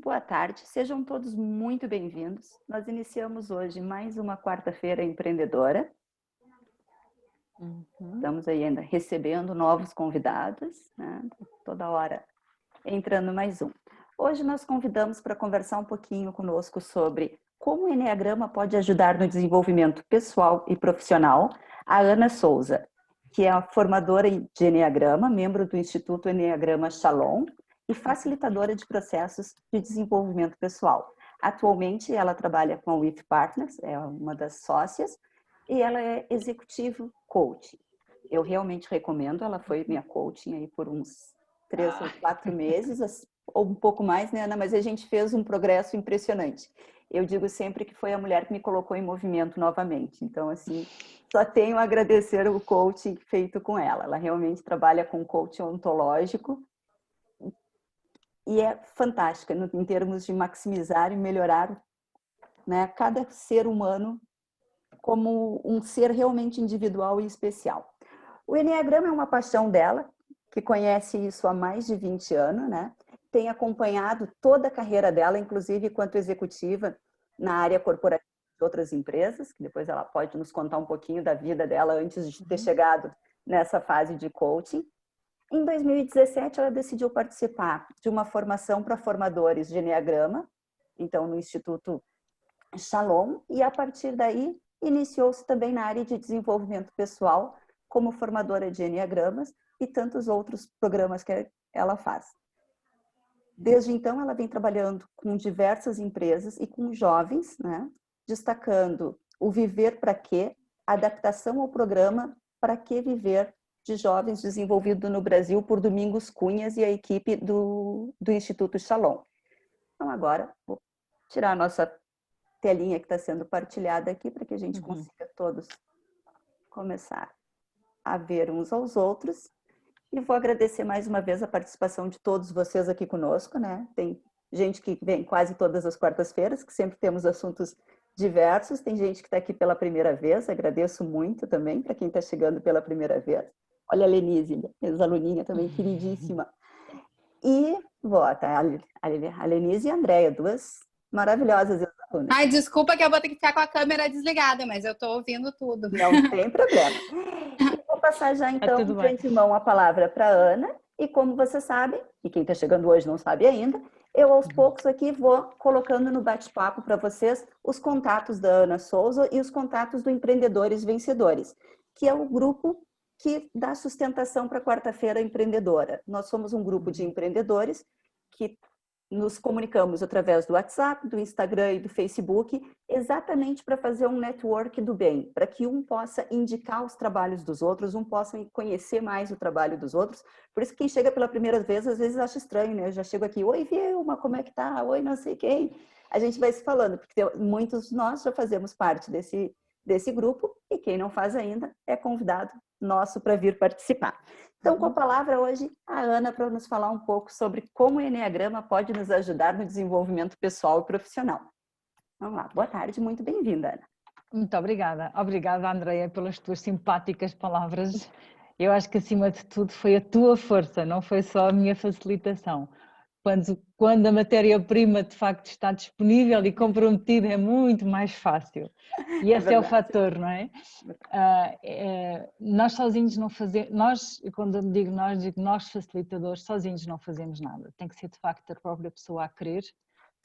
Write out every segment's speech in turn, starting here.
boa tarde, sejam todos muito bem-vindos. Nós iniciamos hoje mais uma quarta-feira empreendedora. Estamos aí ainda recebendo novos convidados, né? Toda hora entrando mais um. Hoje nós convidamos para conversar um pouquinho conosco sobre como o Enneagrama pode ajudar no desenvolvimento pessoal e profissional, a Ana Souza, que é a formadora de Enneagrama, membro do Instituto Enneagrama Shalom e facilitadora de processos de desenvolvimento pessoal. Atualmente ela trabalha com a WIF Partners, é uma das sócias, e ela é executivo coach. Eu realmente recomendo, ela foi minha coaching aí por uns 3 ou 4 meses, ou um pouco mais, né, Ana? Mas a gente fez um progresso impressionante. Eu digo sempre que foi a mulher que me colocou em movimento novamente. Então, assim, só tenho a agradecer o coaching feito com ela. Ela realmente trabalha com coaching ontológico e é fantástica em termos de maximizar e melhorar, né, cada ser humano como um ser realmente individual e especial. O Enneagrama é uma paixão dela, que conhece isso há mais de 20 anos, né? Tem acompanhado toda a carreira dela, inclusive enquanto executiva na área corporativa de outras empresas, que depois ela pode nos contar um pouquinho da vida dela antes de ter chegado nessa fase de coaching. Em 2017, ela decidiu participar de uma formação para formadores de Enneagrama, então no Instituto Shalom, e a partir daí iniciou-se também na área de desenvolvimento pessoal, como formadora de Enneagramas e tantos outros programas que ela faz. Desde então, ela vem trabalhando com diversas empresas e com jovens, né, destacando o Viver para Quê, adaptação ao programa Para Que Viver, de jovens desenvolvido no Brasil por Domingos Cunhas e a equipe do Instituto Shalom. Então, agora, vou tirar a nossa telinha que está sendo partilhada aqui para que a gente consiga todos começar a ver uns aos outros. E vou agradecer mais uma vez a participação de todos vocês aqui conosco, né? Tem gente que vem quase todas as quartas-feiras, que sempre temos assuntos diversos. Tem gente que está aqui pela primeira vez, agradeço muito também para quem está chegando pela primeira vez. Olha a Lenise, ex-aluninha também, queridíssima. E bota a Lenise e a Andréia, duas maravilhosas ex-alunas. Ai, desculpa que eu vou ter que ficar com a câmera desligada, mas eu estou ouvindo tudo. Não tem problema. E vou passar já, então, de antemão a palavra para a Ana. E como você sabe, e quem está chegando hoje não sabe ainda, eu aos poucos aqui vou colocando no bate-papo para vocês os contatos da Ana Souza e os contatos do Empreendedores Vencedores, que é o grupo que dá sustentação para a Quarta-feira Empreendedora. Nós somos um grupo de empreendedores que nos comunicamos através do WhatsApp, do Instagram e do Facebook, exatamente para fazer um network do bem, para que um possa indicar os trabalhos dos outros, um possa conhecer mais o trabalho dos outros. Por isso que quem chega pela primeira vez, às vezes acha estranho, né? Eu já chego aqui, oi Vilma, como é que tá? Oi não sei quem. A gente vai se falando, porque muitos de nós já fazemos parte desse grupo e quem não faz ainda é convidado nosso para vir participar. Então, com a palavra hoje, a Ana para nos falar um pouco sobre como o Enneagrama pode nos ajudar no desenvolvimento pessoal e profissional. Vamos lá, boa tarde, muito bem-vinda, Ana. Muito obrigada. Obrigada, Andreia, pelas tuas simpáticas palavras. Eu acho que, acima de tudo, foi a tua força, não foi só a minha facilitação. Quando a matéria-prima, de facto, está disponível e comprometida, é muito mais fácil. E esse é o fator, não é? Nós sozinhos não fazemos, quando eu digo nós facilitadores, sozinhos não fazemos nada. Tem que ser, de facto, a própria pessoa a querer,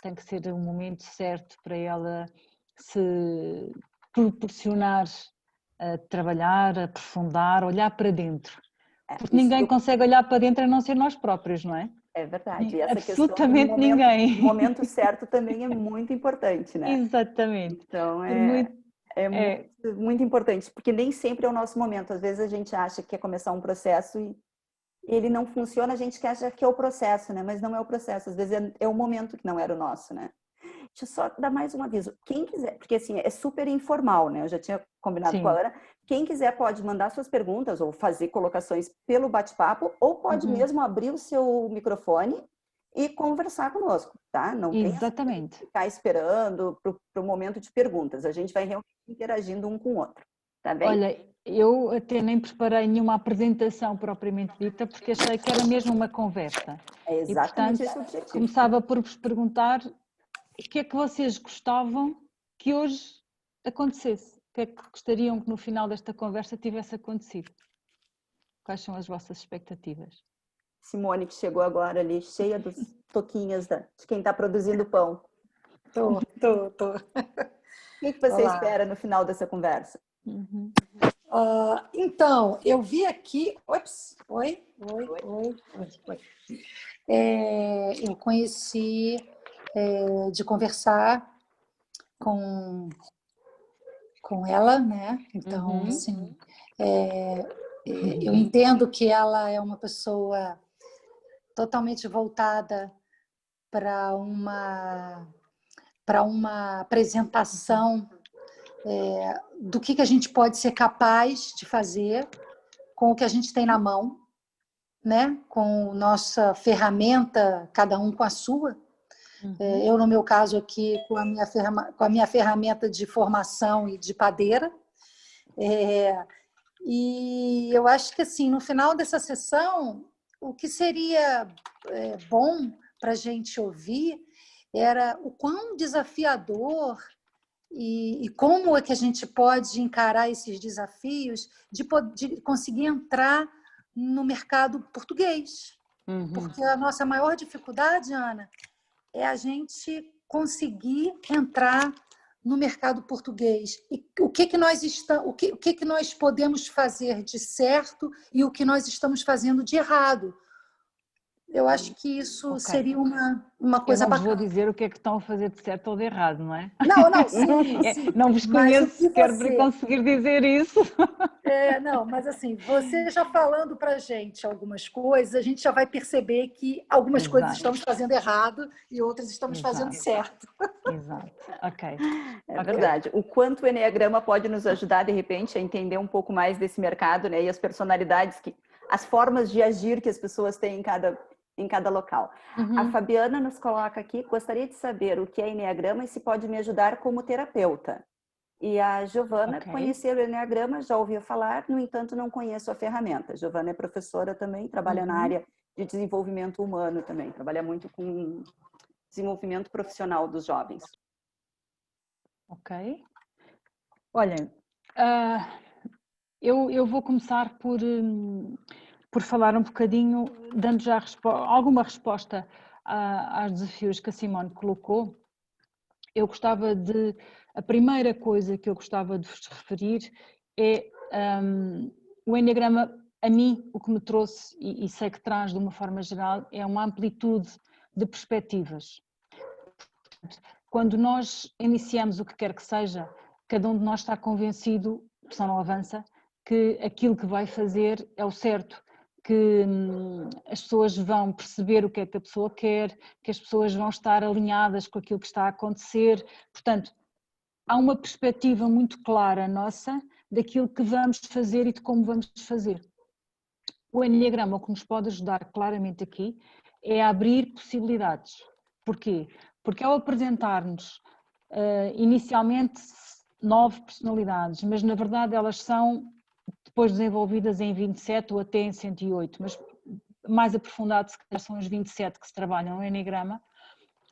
tem que ser o momento certo para ela se proporcionar a trabalhar, a aprofundar, olhar para dentro. Porque ninguém consegue olhar para dentro a não ser nós próprios, não é? É verdade. E essa absolutamente questão do ninguém. O momento certo também é muito importante, né? Exatamente. Então, muito importante, porque nem sempre é o nosso momento. Às vezes a gente acha que quer começar um processo e ele não funciona, a gente acha que é o processo, né? Mas não é o processo, às vezes é o momento que não era o nosso, né? Deixa eu só dar mais um aviso. Quem quiser, porque assim, é super informal, né? Eu já tinha combinado com a Ana. Quem quiser pode mandar suas perguntas ou fazer colocações pelo bate-papo, ou pode mesmo abrir o seu microfone e conversar conosco, tá? Não tem que ficar esperando para o momento de perguntas. A gente vai realmente interagindo um com o outro. Tá bem? Olha, eu até nem preparei nenhuma apresentação propriamente dita, porque achei que era mesmo uma conversa. É E, exatamente portanto, esse o objetivo. começava por vos perguntar o que é que vocês gostavam que hoje acontecesse? O que é que gostariam que no final desta conversa tivesse acontecido? Quais são as vossas expectativas? Simone, que chegou agora ali, cheia dos toquinhas de quem está produzindo pão. Tô. O que você Olá. espera no final dessa conversa? Uhum. Então, eu vi aqui. Ops, oi. Eu conheci de conversar com ela, né? Então, Uhum. assim, eu entendo que ela é uma pessoa totalmente voltada para uma apresentação do que a gente pode ser capaz de fazer com o que a gente tem na mão, né? Com nossa ferramenta, cada um com a sua. Eu, no meu caso aqui, com a minha ferramenta de formação e de padeira. E eu acho que, assim, no final dessa sessão, o que seria bom para a gente ouvir era o quão desafiador e como é que a gente pode encarar esses desafios de conseguir entrar no mercado português. Porque a nossa maior dificuldade, Ana, é a gente conseguir entrar no mercado português. E o que nós podemos fazer de certo e o que nós estamos fazendo de errado. Eu acho que isso seria uma coisa Eu não vos bacana. vou dizer o que é que estão a fazer de certo ou de errado, não é? Não, sim. Não vos Mas conheço o que sequer para conseguir dizer isso. Não, mas assim, você já falando para a gente algumas coisas, a gente já vai perceber que algumas coisas estamos fazendo errado e outras estamos fazendo certo. Exato, ok. É verdade. O quanto o Eneagrama pode nos ajudar, de repente, a entender um pouco mais desse mercado, né? E as personalidades, as formas de agir que as pessoas têm em cada local. A Fabiana nos coloca aqui, gostaria de saber o que é Eneagrama e se pode me ajudar como terapeuta. E a Giovana, conhecer o Eneagrama, já ouviu falar, no entanto, não conheço a ferramenta. A Giovana é professora também, trabalha na área de desenvolvimento humano também, trabalha muito com desenvolvimento profissional dos jovens. Ok. Olhem, eu vou começar por falar um bocadinho, dando já alguma resposta aos desafios que a Simone colocou. A primeira coisa que eu gostava de vos referir é o Eneagrama, a mim, o que me trouxe, e sei que traz de uma forma geral, é uma amplitude de perspectivas. Quando nós iniciamos o que quer que seja, cada um de nós está convencido, só não avança, que aquilo que vai fazer é o certo, que as pessoas vão perceber o que é que a pessoa quer, que as pessoas vão estar alinhadas com aquilo que está a acontecer. Portanto, há uma perspectiva muito clara nossa daquilo que vamos fazer e de como vamos fazer. O Eneagrama, o que nos pode ajudar claramente aqui, é abrir possibilidades. Porquê? Porque ao apresentar-nos inicialmente 9 personalidades, mas na verdade elas são depois desenvolvidas em 27 ou até em 108, mas mais aprofundado se calhar são as 27 que se trabalham no Eneagrama.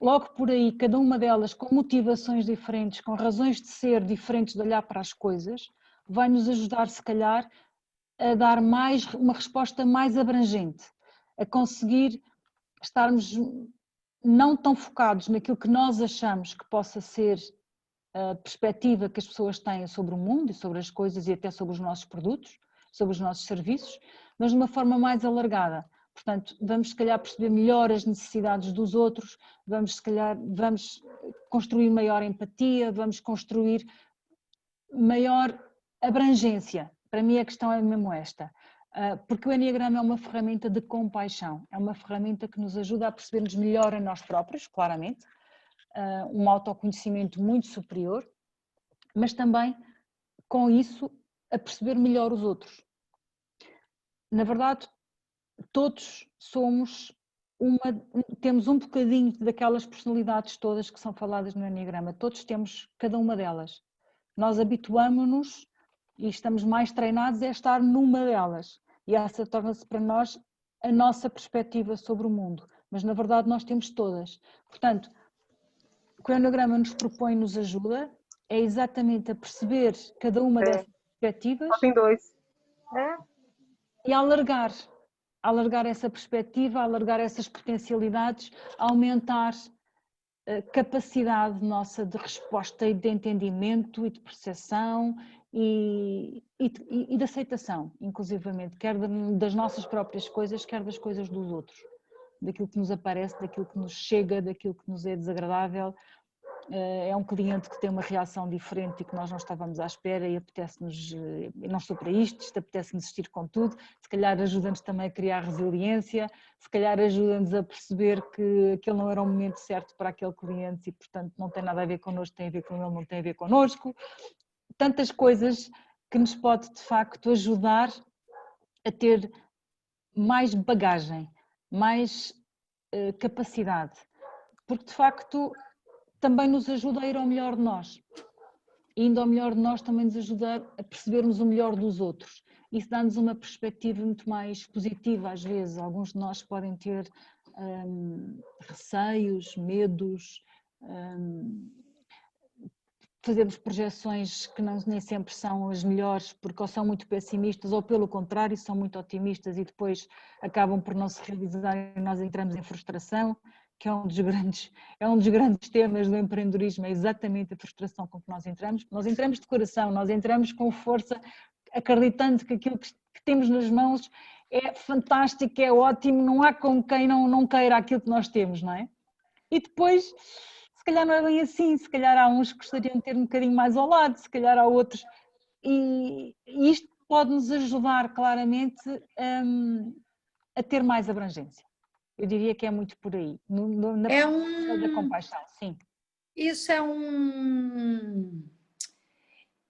Logo por aí, cada uma delas com motivações diferentes, com razões de ser diferentes, de olhar para as coisas, vai nos ajudar se calhar a dar uma resposta mais abrangente, a conseguir estarmos não tão focados naquilo que nós achamos que possa ser a perspectiva que as pessoas têm sobre o mundo e sobre as coisas e até sobre os nossos produtos, sobre os nossos serviços, mas de uma forma mais alargada. Portanto, vamos se calhar perceber melhor as necessidades dos outros, vamos construir maior empatia, vamos construir maior abrangência. Para mim a questão é mesmo esta, porque o Eneagrama é uma ferramenta de compaixão, é uma ferramenta que nos ajuda a percebermos melhor a nós próprios, claramente, um autoconhecimento muito superior, mas também, com isso, a perceber melhor os outros. Na verdade, todos temos um bocadinho daquelas personalidades todas que são faladas no Eneagrama, todos temos cada uma delas. Nós habituamo-nos e estamos mais treinados a estar numa delas. E essa torna-se para nós a nossa perspectiva sobre o mundo. Mas na verdade nós temos todas. Portanto, o que o Eneagrama nos propõe, nos ajuda, é exatamente a perceber cada uma dessas perspectivas. Só tem 2. E alargar essa perspectiva, alargar essas potencialidades, aumentar a capacidade nossa de resposta e de entendimento e de percepção e de aceitação, inclusivamente, quer das nossas próprias coisas, quer das coisas dos outros, daquilo que nos aparece, daquilo que nos chega, daquilo que nos é desagradável. É um cliente que tem uma reação diferente e que nós não estávamos à espera e apetece-nos, não estou para isto apetece-nos existir com tudo, se calhar ajuda-nos também a criar resiliência, se calhar ajuda-nos a perceber que aquele não era o momento certo para aquele cliente e portanto não tem nada a ver connosco, tem a ver com ele, não tem a ver connosco. Tantas coisas que nos pode de facto ajudar a ter mais bagagem, mais capacidade, porque de facto também nos ajuda a ir ao melhor de nós. E indo ao melhor de nós também nos ajuda a percebermos o melhor dos outros. Isso dá-nos uma perspectiva muito mais positiva às vezes. Alguns de nós podem ter receios, medos, fazemos projeções que nem sempre são as melhores porque ou são muito pessimistas ou pelo contrário são muito otimistas e depois acabam por não se realizar e nós entramos em frustração, que é um dos grandes temas do empreendedorismo, é exatamente a frustração com que nós entramos. Nós entramos de coração, nós entramos com força, acreditando que aquilo que temos nas mãos é fantástico, é ótimo, não há como quem não queira aquilo que nós temos, não é? E depois, se calhar não é bem assim, se calhar há uns que gostariam de ter um bocadinho mais ao lado, se calhar há outros, e isto pode nos ajudar claramente a ter mais abrangência. Eu diria que é muito por aí, na perspectiva da compaixão, sim. Isso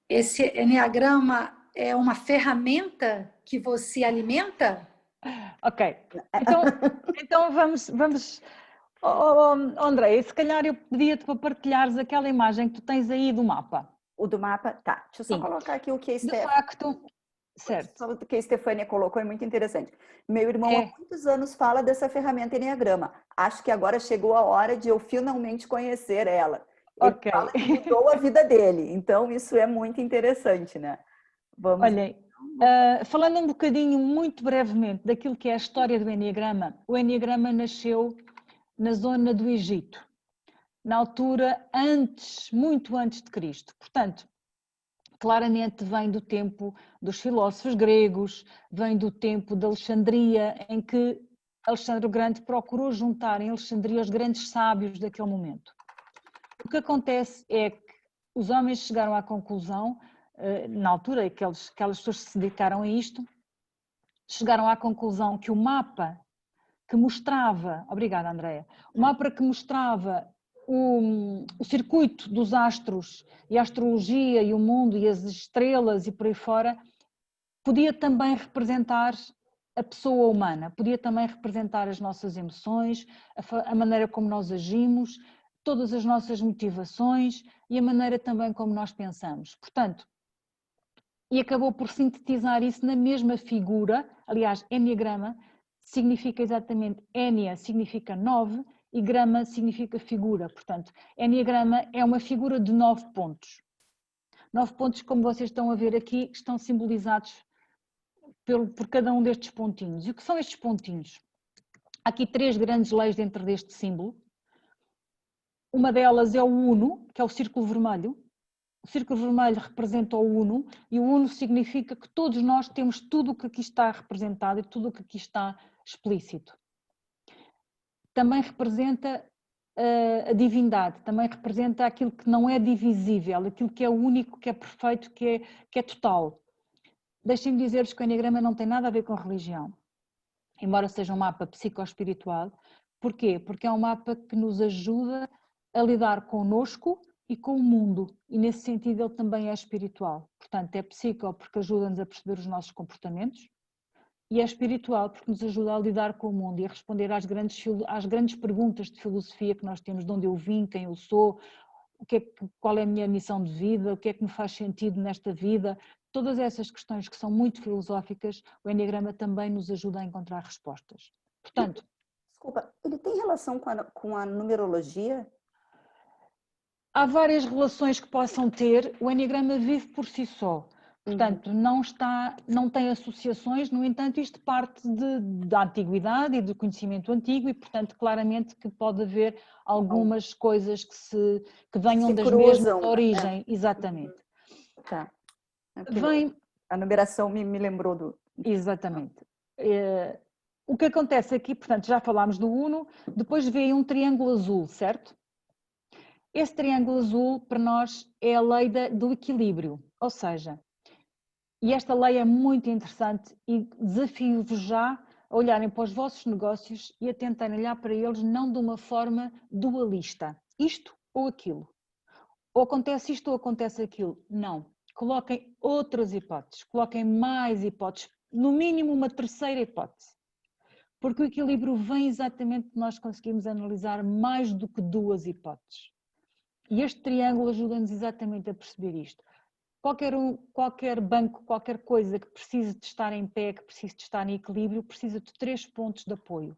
esse Eneagrama é uma ferramenta que você alimenta? Ok, então vamos... André, se calhar eu pedia-te para partilhares aquela imagem que tu tens aí do mapa. O do mapa, tá. Deixa eu só colocar aqui o que a De facto, certo. O que a Estefânia colocou é muito interessante. Meu irmão há muitos anos fala dessa ferramenta Eneagrama. Acho que agora chegou a hora de eu finalmente conhecer ela. Ele fala que mudou a vida dele. Então, isso é muito interessante, né? Vamos... Olhem, falando um bocadinho, muito brevemente, daquilo que é a história do Eneagrama, o Eneagrama nasceu na zona do Egito, na altura muito antes de Cristo. Portanto, claramente vem do tempo dos filósofos gregos, vem do tempo de Alexandria, em que Alexandre o Grande procurou juntar em Alexandria os grandes sábios daquele momento. O que acontece é que os homens chegaram à conclusão, na altura que aquelas pessoas se dedicaram a isto, chegaram à conclusão que o mapa que mostrava, obrigada Andréia, o mapa que mostrava o circuito dos astros e a astrologia e o mundo e as estrelas e por aí fora, podia também representar a pessoa humana, podia também representar as nossas emoções, a maneira como nós agimos, todas as nossas motivações e a maneira também como nós pensamos. Portanto, e acabou por sintetizar isso na mesma figura, aliás, Eneagrama significa exatamente, Enia significa 9 e grama significa figura, portanto, Eneagrama é uma figura de 9 pontos. 9 pontos, como vocês estão a ver aqui, estão simbolizados por cada um destes pontinhos. E o que são estes pontinhos? Há aqui 3 grandes leis dentro deste símbolo. Uma delas é o Uno, que é o círculo vermelho. O círculo vermelho representa o Uno e o Uno significa que todos nós temos tudo o que aqui está representado e tudo o que aqui está explícito. Também representa a divindade, também representa aquilo que não é divisível, aquilo que é único, que é perfeito, que é total. Deixem-me dizer-vos que o Eneagrama não tem nada a ver com religião, embora seja um mapa psicoespiritual. Porquê? Porque é um mapa que nos ajuda a lidar connosco e com o mundo, e nesse sentido ele também é espiritual. Portanto, é psico porque ajuda-nos a perceber os nossos comportamentos, e é espiritual porque nos ajuda a lidar com o mundo e a responder às grandes perguntas de filosofia que nós temos, de onde eu vim, quem eu sou, qual é a minha missão de vida, o que é que me faz sentido nesta vida. todas essas questões que são muito filosóficas, o Eneagrama também nos ajuda a encontrar respostas. Portanto, desculpa, ele tem relação com a numerologia? há várias relações que possam ter, o Eneagrama vive por si só. Portanto, não tem associações, no entanto, isto parte da antiguidade e do conhecimento antigo e, portanto, claramente que pode haver algumas coisas que venham das cruzam, mesmas origens. Exatamente. Tá. Vem... A numeração me lembrou do... Exatamente. O que acontece aqui, portanto, já falámos do Uno, depois vem um triângulo azul, certo? Esse triângulo azul, para nós, é a lei do equilíbrio, ou seja, e esta lei é muito interessante e desafio-vos já a olharem para os vossos negócios e a tentarem olhar para eles não de uma forma dualista, isto ou aquilo. Ou acontece isto ou acontece aquilo. Não. Coloquem outras hipóteses, coloquem mais hipóteses, no mínimo uma terceira hipótese. Porque o equilíbrio vem exatamente de nós conseguimos analisar mais do que duas hipóteses. E este triângulo ajuda-nos exatamente a perceber isto. Qualquer banco, qualquer coisa que precise de estar em pé, que precise de estar em equilíbrio, precisa de 3 pontos de apoio.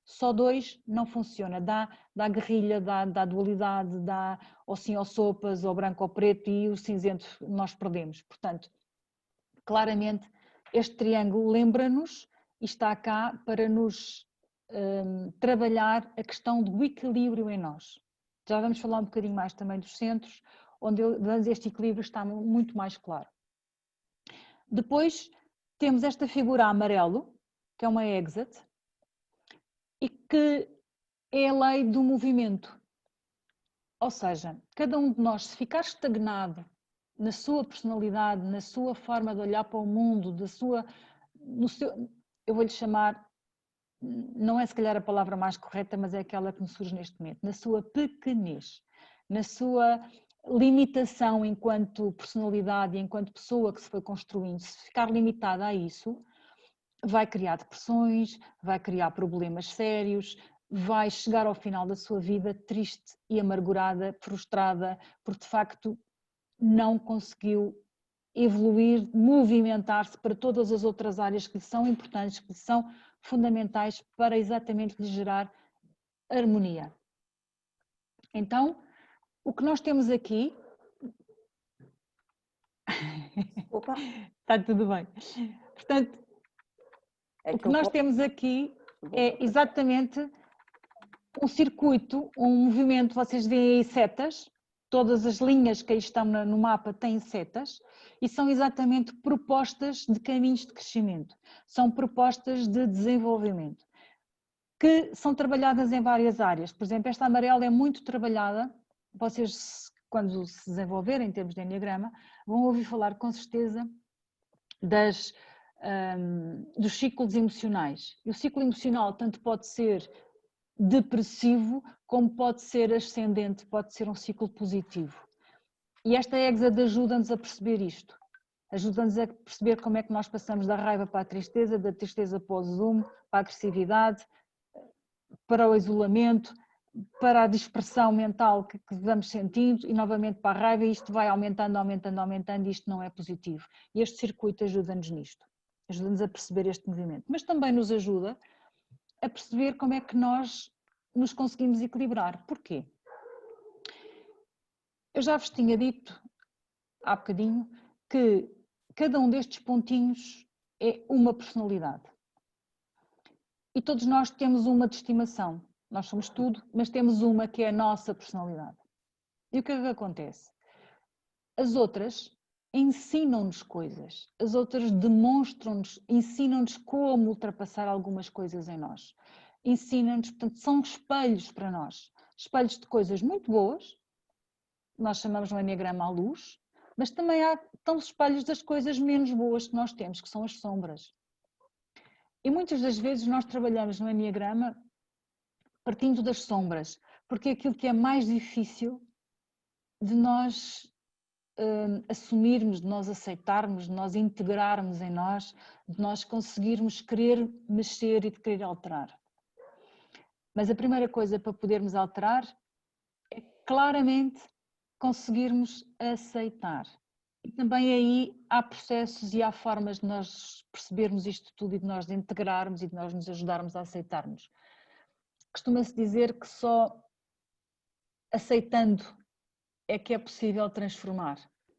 Só 2 não funciona, dá guerrilha, dá dualidade, dá ou sim ou sopas, ou branco ou preto e o cinzento nós perdemos. Portanto, claramente este triângulo lembra-nos e está cá para nos trabalhar a questão do equilíbrio em nós. Já vamos falar um bocadinho mais também dos centros, onde este equilíbrio está muito mais claro. Depois temos esta figura amarelo, que é uma exit, e que é a lei do movimento. Ou seja, cada um de nós, se ficar estagnado na sua personalidade, na sua forma de olhar para o mundo, eu vou-lhe chamar, não é se calhar a palavra mais correta, mas é aquela que me surge neste momento, na sua pequenez, na sua limitação enquanto personalidade e enquanto pessoa que se foi construindo, se ficar limitada a isso, vai criar depressões, vai criar problemas sérios, vai chegar ao final da sua vida triste e amargurada, frustrada, porque de facto não conseguiu evoluir, movimentar-se para todas as outras áreas que lhe são importantes, que lhe são fundamentais para exatamente lhe gerar harmonia. Então, o que nós temos aqui... Opa. Está tudo bem. Portanto, o que nós temos aqui é exatamente um circuito, um movimento, vocês veem aí setas, todas as linhas que aí estão no mapa têm setas e são exatamente propostas de caminhos de crescimento, são propostas de desenvolvimento, que são trabalhadas em várias áreas. Por exemplo, esta amarela é muito trabalhada, vocês quando se desenvolverem em termos de Eneagrama, vão ouvir falar com certeza dos ciclos emocionais. E o ciclo emocional tanto pode ser depressivo como pode ser ascendente, pode ser um ciclo positivo. E esta Exad ajuda-nos a perceber isto. Ajuda-nos a perceber como é que nós passamos da raiva para a tristeza, da tristeza para o zoom, para a agressividade, para o isolamento, para a dispersão mental que vamos sentindo e novamente para a raiva, e isto vai aumentando, aumentando, aumentando e isto não é positivo. E este circuito ajuda-nos nisto, ajuda-nos a perceber este movimento, mas também nos ajuda a perceber como é que nós nos conseguimos equilibrar. Porquê? Eu já vos tinha dito há bocadinho que cada um destes pontinhos é uma personalidade. E todos nós temos uma de estimação. Nós somos tudo, mas temos uma que é a nossa personalidade. E o que é que acontece? As outras ensinam-nos coisas, as outras demonstram-nos, ensinam-nos como ultrapassar algumas coisas em nós. Ensinam-nos, portanto, são espelhos para nós. Espelhos de coisas muito boas, nós chamamos no Eneagrama à luz, mas também estão os espelhos das coisas menos boas que nós temos, que são as sombras. E muitas das vezes nós trabalhamos no Eneagrama partindo das sombras, porque é aquilo que é mais difícil de nós assumirmos, de nós aceitarmos, de nós integrarmos em nós, de nós conseguirmos querer mexer e de querer alterar. Mas a primeira coisa para podermos alterar é claramente conseguirmos aceitar. E também aí há processos e há formas de nós percebermos isto tudo e de nós integrarmos e de nós nos ajudarmos a aceitarmos. Costuma-se dizer que só aceitando é que é possível transformar,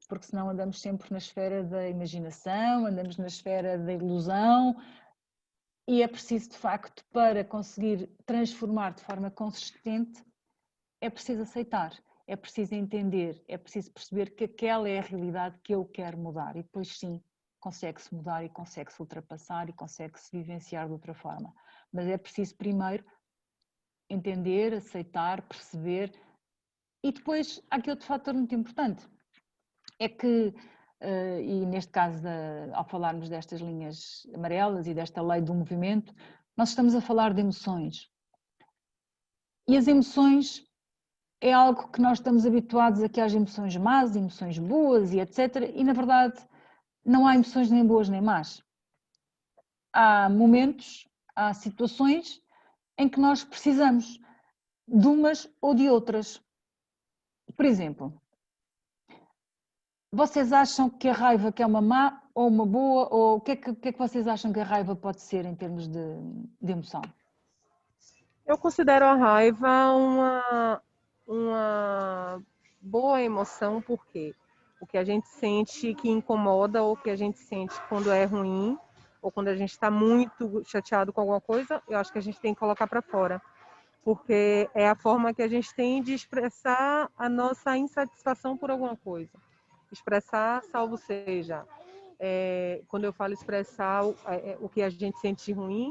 porque senão andamos sempre na esfera da imaginação, andamos na esfera da ilusão, e é preciso, de facto, para conseguir transformar de forma consistente, é preciso aceitar, é preciso entender, é preciso perceber que aquela é a realidade que eu quero mudar, e depois sim, consegue-se mudar e consegue-se ultrapassar e consegue-se vivenciar de outra forma. Mas é preciso primeiro entender, aceitar, perceber. E depois há aqui outro fator muito importante, é que, e neste caso, ao falarmos destas linhas amarelas e desta lei do movimento, nós estamos a falar de emoções. E as emoções é algo que nós estamos habituados a que haja emoções más, emoções boas e etc. E na verdade não há emoções nem boas nem más. Há momentos, há situações em que nós precisamos de umas ou de outras. Por exemplo, vocês acham que a raiva que é uma má ou uma boa, ou o que é que vocês acham que a raiva pode ser em termos de emoção? Eu considero a raiva uma boa emoção, porque o que a gente sente que incomoda, ou que a gente sente quando é ruim, ou quando a gente está muito chateado com alguma coisa, eu acho que a gente tem que colocar para fora. Porque é a forma que a gente tem de expressar a nossa insatisfação por alguma coisa. Expressar, salvo seja, quando eu falo expressar o que a gente sente de ruim,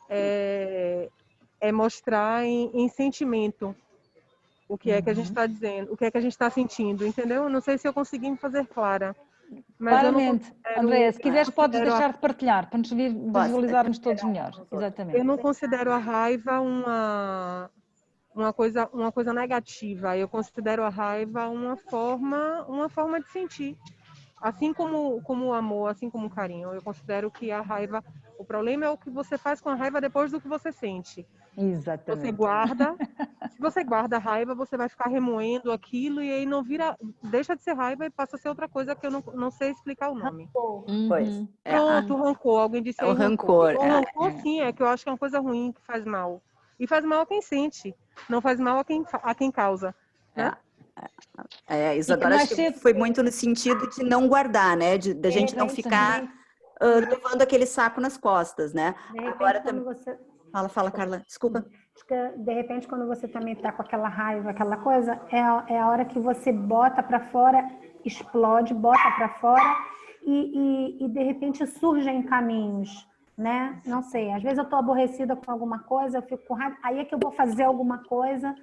é mostrar em sentimento o que é que a gente está dizendo, o que é que a gente está sentindo, entendeu? Não sei se eu consegui me fazer clara. Mas claramente, Andréia, se quiseres podes deixar de partilhar, para nos visualizarmos todos melhor. Exatamente. Eu não considero a raiva uma coisa negativa. Eu considero a raiva uma forma de sentir. Assim como o amor, assim como o carinho. Eu considero que a raiva, o problema é o que você faz com a raiva depois do que você sente. Exatamente. Se você guarda a raiva, você vai ficar remoendo aquilo e aí não deixa de ser raiva e passa a ser outra coisa que eu não sei explicar o nome. Pois. Pronto, rancor. Alguém disse aí o rancor. O rancor, sim, é que eu acho que é uma coisa ruim, que faz mal. E faz mal a quem sente, não faz mal a quem causa. Né? Isadora, acho que foi muito no sentido de não guardar, né? Da gente não ficar levando aquele saco nas costas, né? Agora também. Você... Fala, Carla, desculpa. Acho que, de repente, quando você também está com aquela raiva, aquela coisa, é a hora que você bota para fora, explode, bota para fora e de repente surgem caminhos, né? Não sei, às vezes eu estou aborrecida com alguma coisa, eu fico com raiva, aí é que eu vou fazer alguma coisa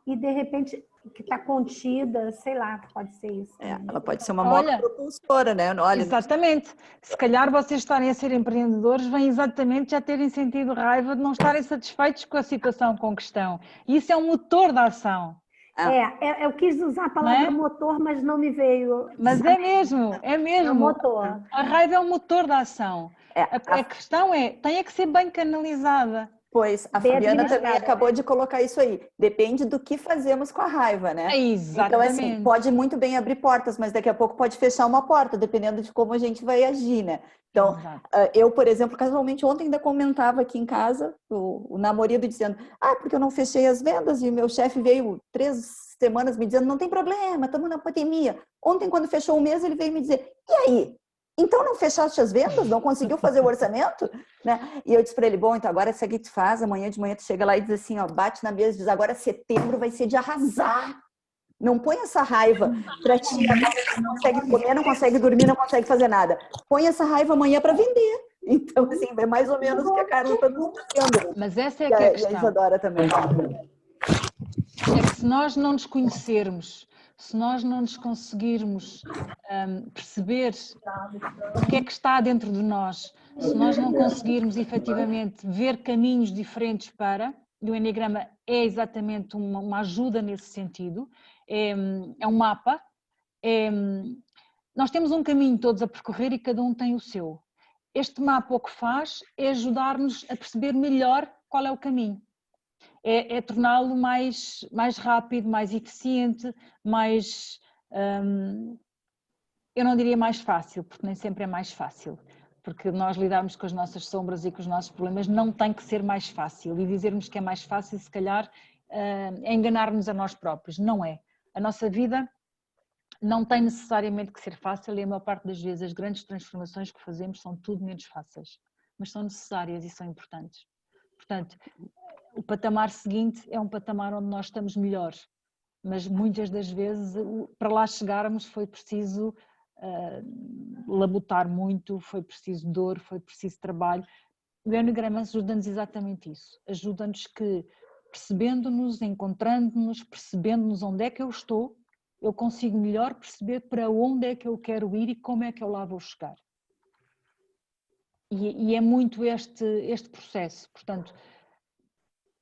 e de repente que está contida, sei lá, pode ser isso. Ela pode ser uma moto propulsora, né? Olha, exatamente. Se calhar vocês estarem a ser empreendedores vêm exatamente já terem sentido raiva de não estarem satisfeitos com a situação com que estão. E isso é um motor da ação. Eu quis usar a palavra motor, mas não me veio. Mas é mesmo. É um motor. A raiva é o motor da ação. A questão tem que ser bem canalizada. Pois, a Fabiana também acabou de colocar isso aí. Depende do que fazemos com a raiva, né? Exatamente. Então, assim, pode muito bem abrir portas, mas daqui a pouco pode fechar uma porta, dependendo de como a gente vai agir, né? Então, eu, por exemplo, casualmente ontem ainda comentava aqui em casa, o namorado dizendo, porque eu não fechei as vendas e o meu chefe veio 3 semanas me dizendo, não tem problema, estamos na pandemia. Ontem, quando fechou o mês, ele veio me dizer, e aí? Então não fechaste as vendas? Não conseguiu fazer o orçamento? Né? E eu disse para ele, bom, então agora sabe o que tu faz? Amanhã de manhã tu chega lá e diz assim, ó, bate na mesa e diz, agora setembro vai ser de arrasar. Não põe essa raiva para ti, não consegue comer, não consegue dormir, não consegue fazer nada. Põe essa raiva amanhã para vender. Então, assim, é mais ou menos o que a Carla está nos dizendo. Mas essa é que é a questão. E a Isadora também. É que se nós não nos conhecermos, se nós não nos conseguirmos perceber o que é que está dentro de nós, se nós não conseguirmos efetivamente ver caminhos diferentes e o Enneagrama é exatamente uma ajuda nesse sentido, é um mapa, nós temos um caminho todos a percorrer e cada um tem o seu. Este mapa o que faz é ajudar-nos a perceber melhor qual é o caminho. É torná-lo mais rápido, mais eficiente, mais eu não diria mais fácil, porque nem sempre é mais fácil. Porque nós lidarmos com as nossas sombras e com os nossos problemas não tem que ser mais fácil. E dizermos que é mais fácil, se calhar, é enganar-nos a nós próprios. Não é. A nossa vida não tem necessariamente que ser fácil e a maior parte das vezes as grandes transformações que fazemos são tudo menos fáceis. Mas são necessárias e são importantes. Portanto, o patamar seguinte é um patamar onde nós estamos melhores. Mas muitas das vezes, para lá chegarmos, foi preciso labutar muito, foi preciso dor, foi preciso trabalho. O Enneagrama ajuda-nos exatamente isso. Ajuda-nos que, percebendo-nos, encontrando-nos, percebendo-nos onde é que eu estou, eu consigo melhor perceber para onde é que eu quero ir e como é que eu lá vou chegar. E é muito este processo. Portanto,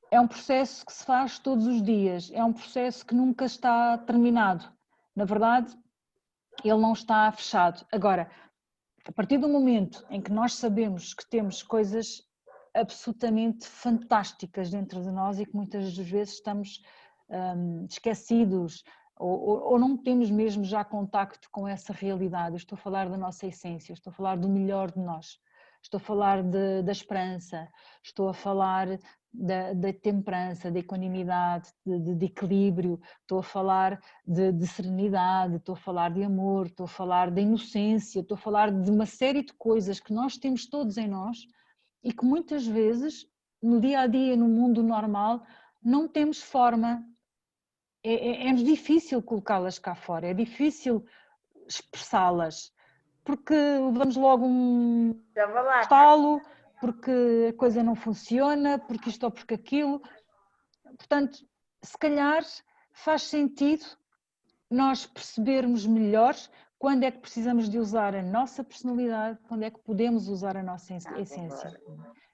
é um processo que se faz todos os dias, é um processo que nunca está terminado. Na verdade, ele não está fechado. Agora, a partir do momento em que nós sabemos que temos coisas absolutamente fantásticas dentro de nós e que muitas das vezes estamos esquecidos ou não temos mesmo já contacto com essa realidade, eu estou a falar da nossa essência, estou a falar do melhor de nós, estou a falar da esperança, estou a falar da temperança, da equanimidade, de equilíbrio, estou a falar de serenidade, estou a falar de amor, estou a falar de inocência, estou a falar de uma série de coisas que nós temos todos em nós e que muitas vezes, no dia a dia, no mundo normal, não temos forma, é-nos difícil colocá-las cá fora, é difícil expressá-las, porque levamos logo um estalo, porque a coisa não funciona, porque isto ou porque aquilo. Portanto, se calhar faz sentido nós percebermos melhor quando é que precisamos de usar a nossa personalidade, quando é que podemos usar a nossa essência.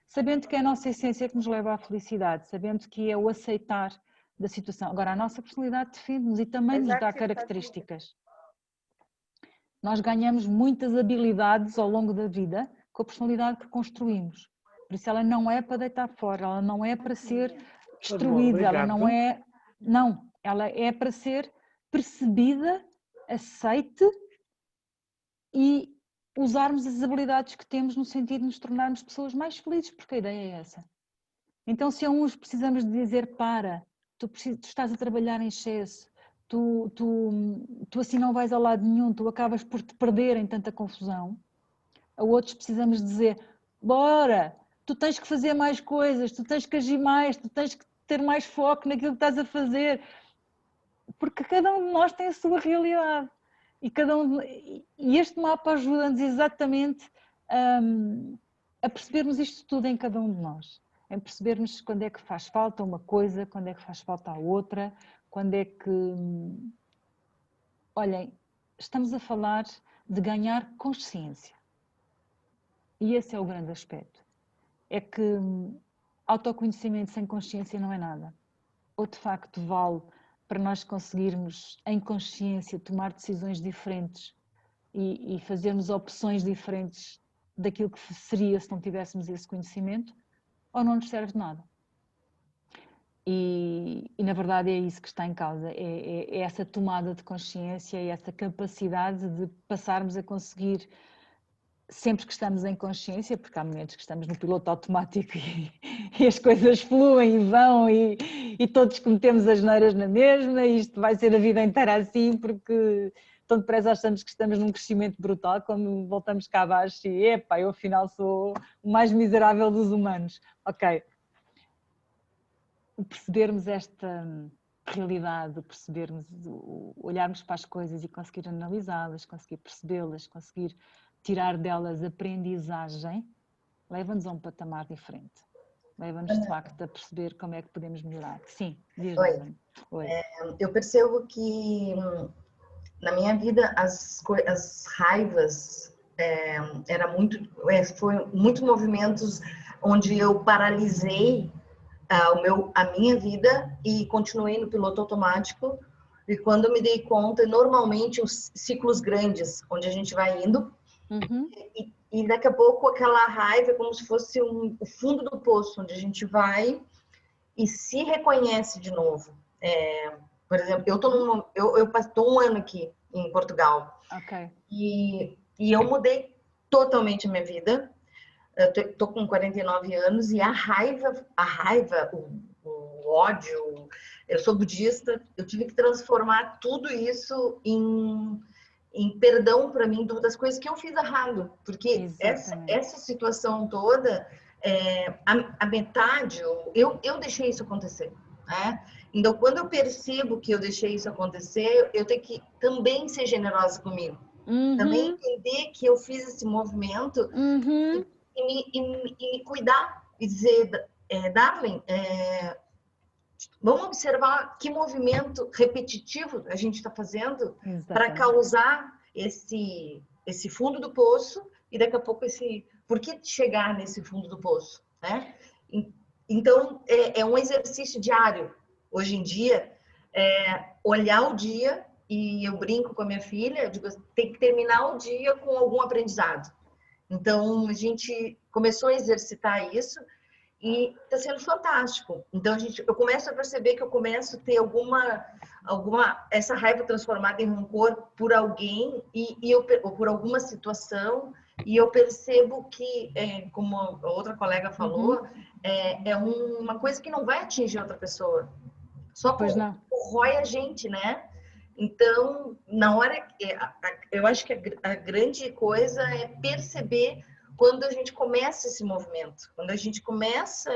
Sabendo que é a nossa essência que nos leva à felicidade, sabendo que é o aceitar da situação. Agora, a nossa personalidade defende-nos e também nos dá características. Nós ganhamos muitas habilidades ao longo da vida com a personalidade que construímos. Por isso ela não é para deitar fora, ela não é para ser destruída, ela não é... Não, ela é para ser percebida, aceite e usarmos as habilidades que temos no sentido de nos tornarmos pessoas mais felizes, porque a ideia é essa. Então se a uns precisamos de dizer para, tu estás a trabalhar em excesso, tu assim não vais a lado nenhum, tu acabas por te perder em tanta confusão. A outros precisamos dizer, bora, tu tens que fazer mais coisas, tu tens que agir mais, tu tens que ter mais foco naquilo que estás a fazer. Porque cada um de nós tem a sua realidade. E este mapa ajuda-nos exatamente a percebermos isto tudo em cada um de nós. Em percebermos quando é que faz falta uma coisa, quando é que faz falta a outra, quando é que... Olhem, estamos a falar de ganhar consciência. E esse é o grande aspecto. É que autoconhecimento sem consciência não é nada. Ou de facto vale para nós conseguirmos, em consciência, tomar decisões diferentes e fazermos opções diferentes daquilo que seria se não tivéssemos esse conhecimento, ou não nos serve de nada. E na verdade é isso que está em causa, é essa tomada de consciência, é essa capacidade de passarmos a conseguir, sempre que estamos em consciência, porque há momentos que estamos no piloto automático e as coisas fluem e vão e todos cometemos as neiras na mesma, e isto vai ser a vida inteira assim, porque tão depressa achamos que estamos num crescimento brutal, quando voltamos cá abaixo e epá, eu afinal sou o mais miserável dos humanos. Ok. Percebermos esta realidade, percebermos, olharmos para as coisas e conseguir analisá-las, conseguir percebê-las, conseguir tirar delas aprendizagem, leva-nos a um patamar diferente. Leva-nos de facto a perceber como é que podemos melhorar. Sim, diz. Oi. Eu percebo que na minha vida as raivas foi muitos movimentos onde eu paralisei a minha vida e continuei no piloto automático. E quando eu me dei conta, normalmente os ciclos grandes, onde a gente vai indo, e daqui a pouco aquela raiva é como se fosse o fundo do poço, onde a gente vai e se reconhece de novo. Por exemplo, eu estou um ano aqui, em Portugal. Ok. E eu mudei totalmente a minha vida. Eu tô com 49 anos e a raiva, o ódio, eu sou budista, eu tive que transformar tudo isso em perdão para mim das coisas que eu fiz errado. Porque essa situação toda, a metade, eu deixei isso acontecer, né? Então, quando eu percebo que eu deixei isso acontecer, eu tenho que também ser generosa comigo. Também entender que eu fiz esse movimento e me cuidar e dizer, Darling, vamos observar que movimento repetitivo a gente está fazendo para causar esse fundo do poço e daqui a pouco por que chegar nesse fundo do poço, né? Então, é um exercício diário. Hoje em dia, olhar o dia, e eu brinco com a minha filha, eu digo, tem que terminar o dia com algum aprendizado. Então, a gente começou a exercitar isso e está sendo fantástico. Então, eu começo a perceber que eu começo a ter essa raiva transformada em rancor por alguém ou por alguma situação, e eu percebo que, como a outra colega falou, é uma coisa que não vai atingir outra pessoa. Só corrói a gente, né? Então, na hora, eu acho que a grande coisa é perceber quando a gente começa esse movimento, quando a gente começa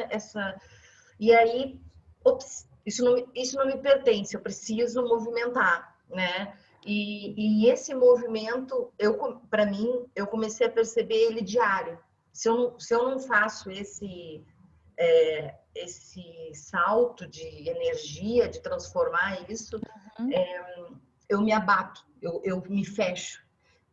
e aí, ops, isso não me pertence, eu preciso movimentar, né? E esse movimento, para mim, eu comecei a perceber ele diário. Se eu não faço esse salto de energia, de transformar isso, eu me abato, eu me fecho.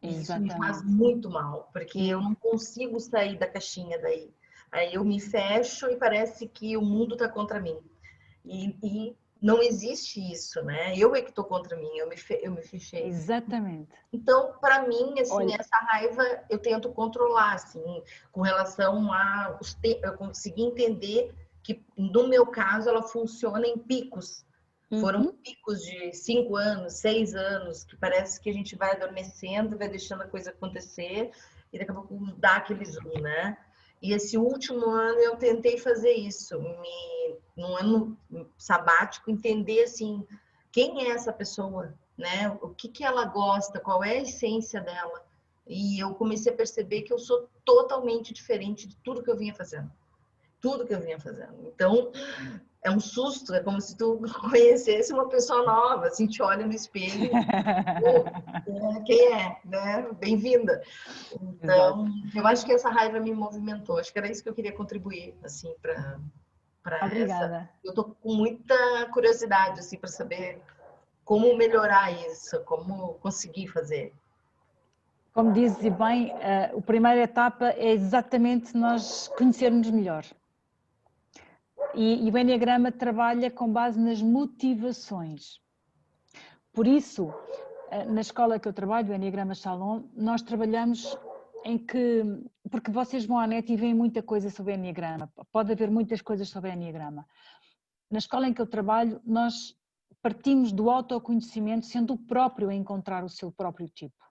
E isso me faz muito mal, porque eu não consigo sair da caixinha daí. Aí eu me fecho e parece que o mundo está contra mim. E não existe isso, né? Eu é que estou contra mim, eu me fechei. Exatamente. Então, para mim, assim, essa raiva eu tento controlar, assim, com relação a eu consegui entender que, no meu caso, ela funciona em picos. Foram picos de 5 anos, 6 anos, que parece que a gente vai adormecendo, vai deixando a coisa acontecer e daqui a pouco dá aquele zoom, né? E esse último ano eu tentei fazer isso, num ano sabático, entender assim, quem é essa pessoa, né? O que ela gosta, qual é a essência dela. E eu comecei a perceber que eu sou totalmente diferente de tudo que eu vinha fazendo. Tudo que eu vinha fazendo. Então, é um susto, é como se tu conhecesse uma pessoa nova, assim, te olha no espelho, quem é, né? Bem-vinda. Então, eu acho que essa raiva me movimentou, acho que era isso que eu queria contribuir, assim, para essa. Eu tô com muita curiosidade, assim, para saber como melhorar isso, como conseguir fazer. Como dizes bem, a primeira etapa é exatamente nós conhecermos melhor. E o Enneagrama trabalha com base nas motivações. Por isso, na escola que eu trabalho, o Enneagrama Shalom, nós trabalhamos porque vocês vão à net e veem muita coisa sobre o Enneagrama, pode haver muitas coisas sobre o Enneagrama. Na escola em que eu trabalho, nós partimos do autoconhecimento, sendo o próprio a encontrar o seu próprio tipo.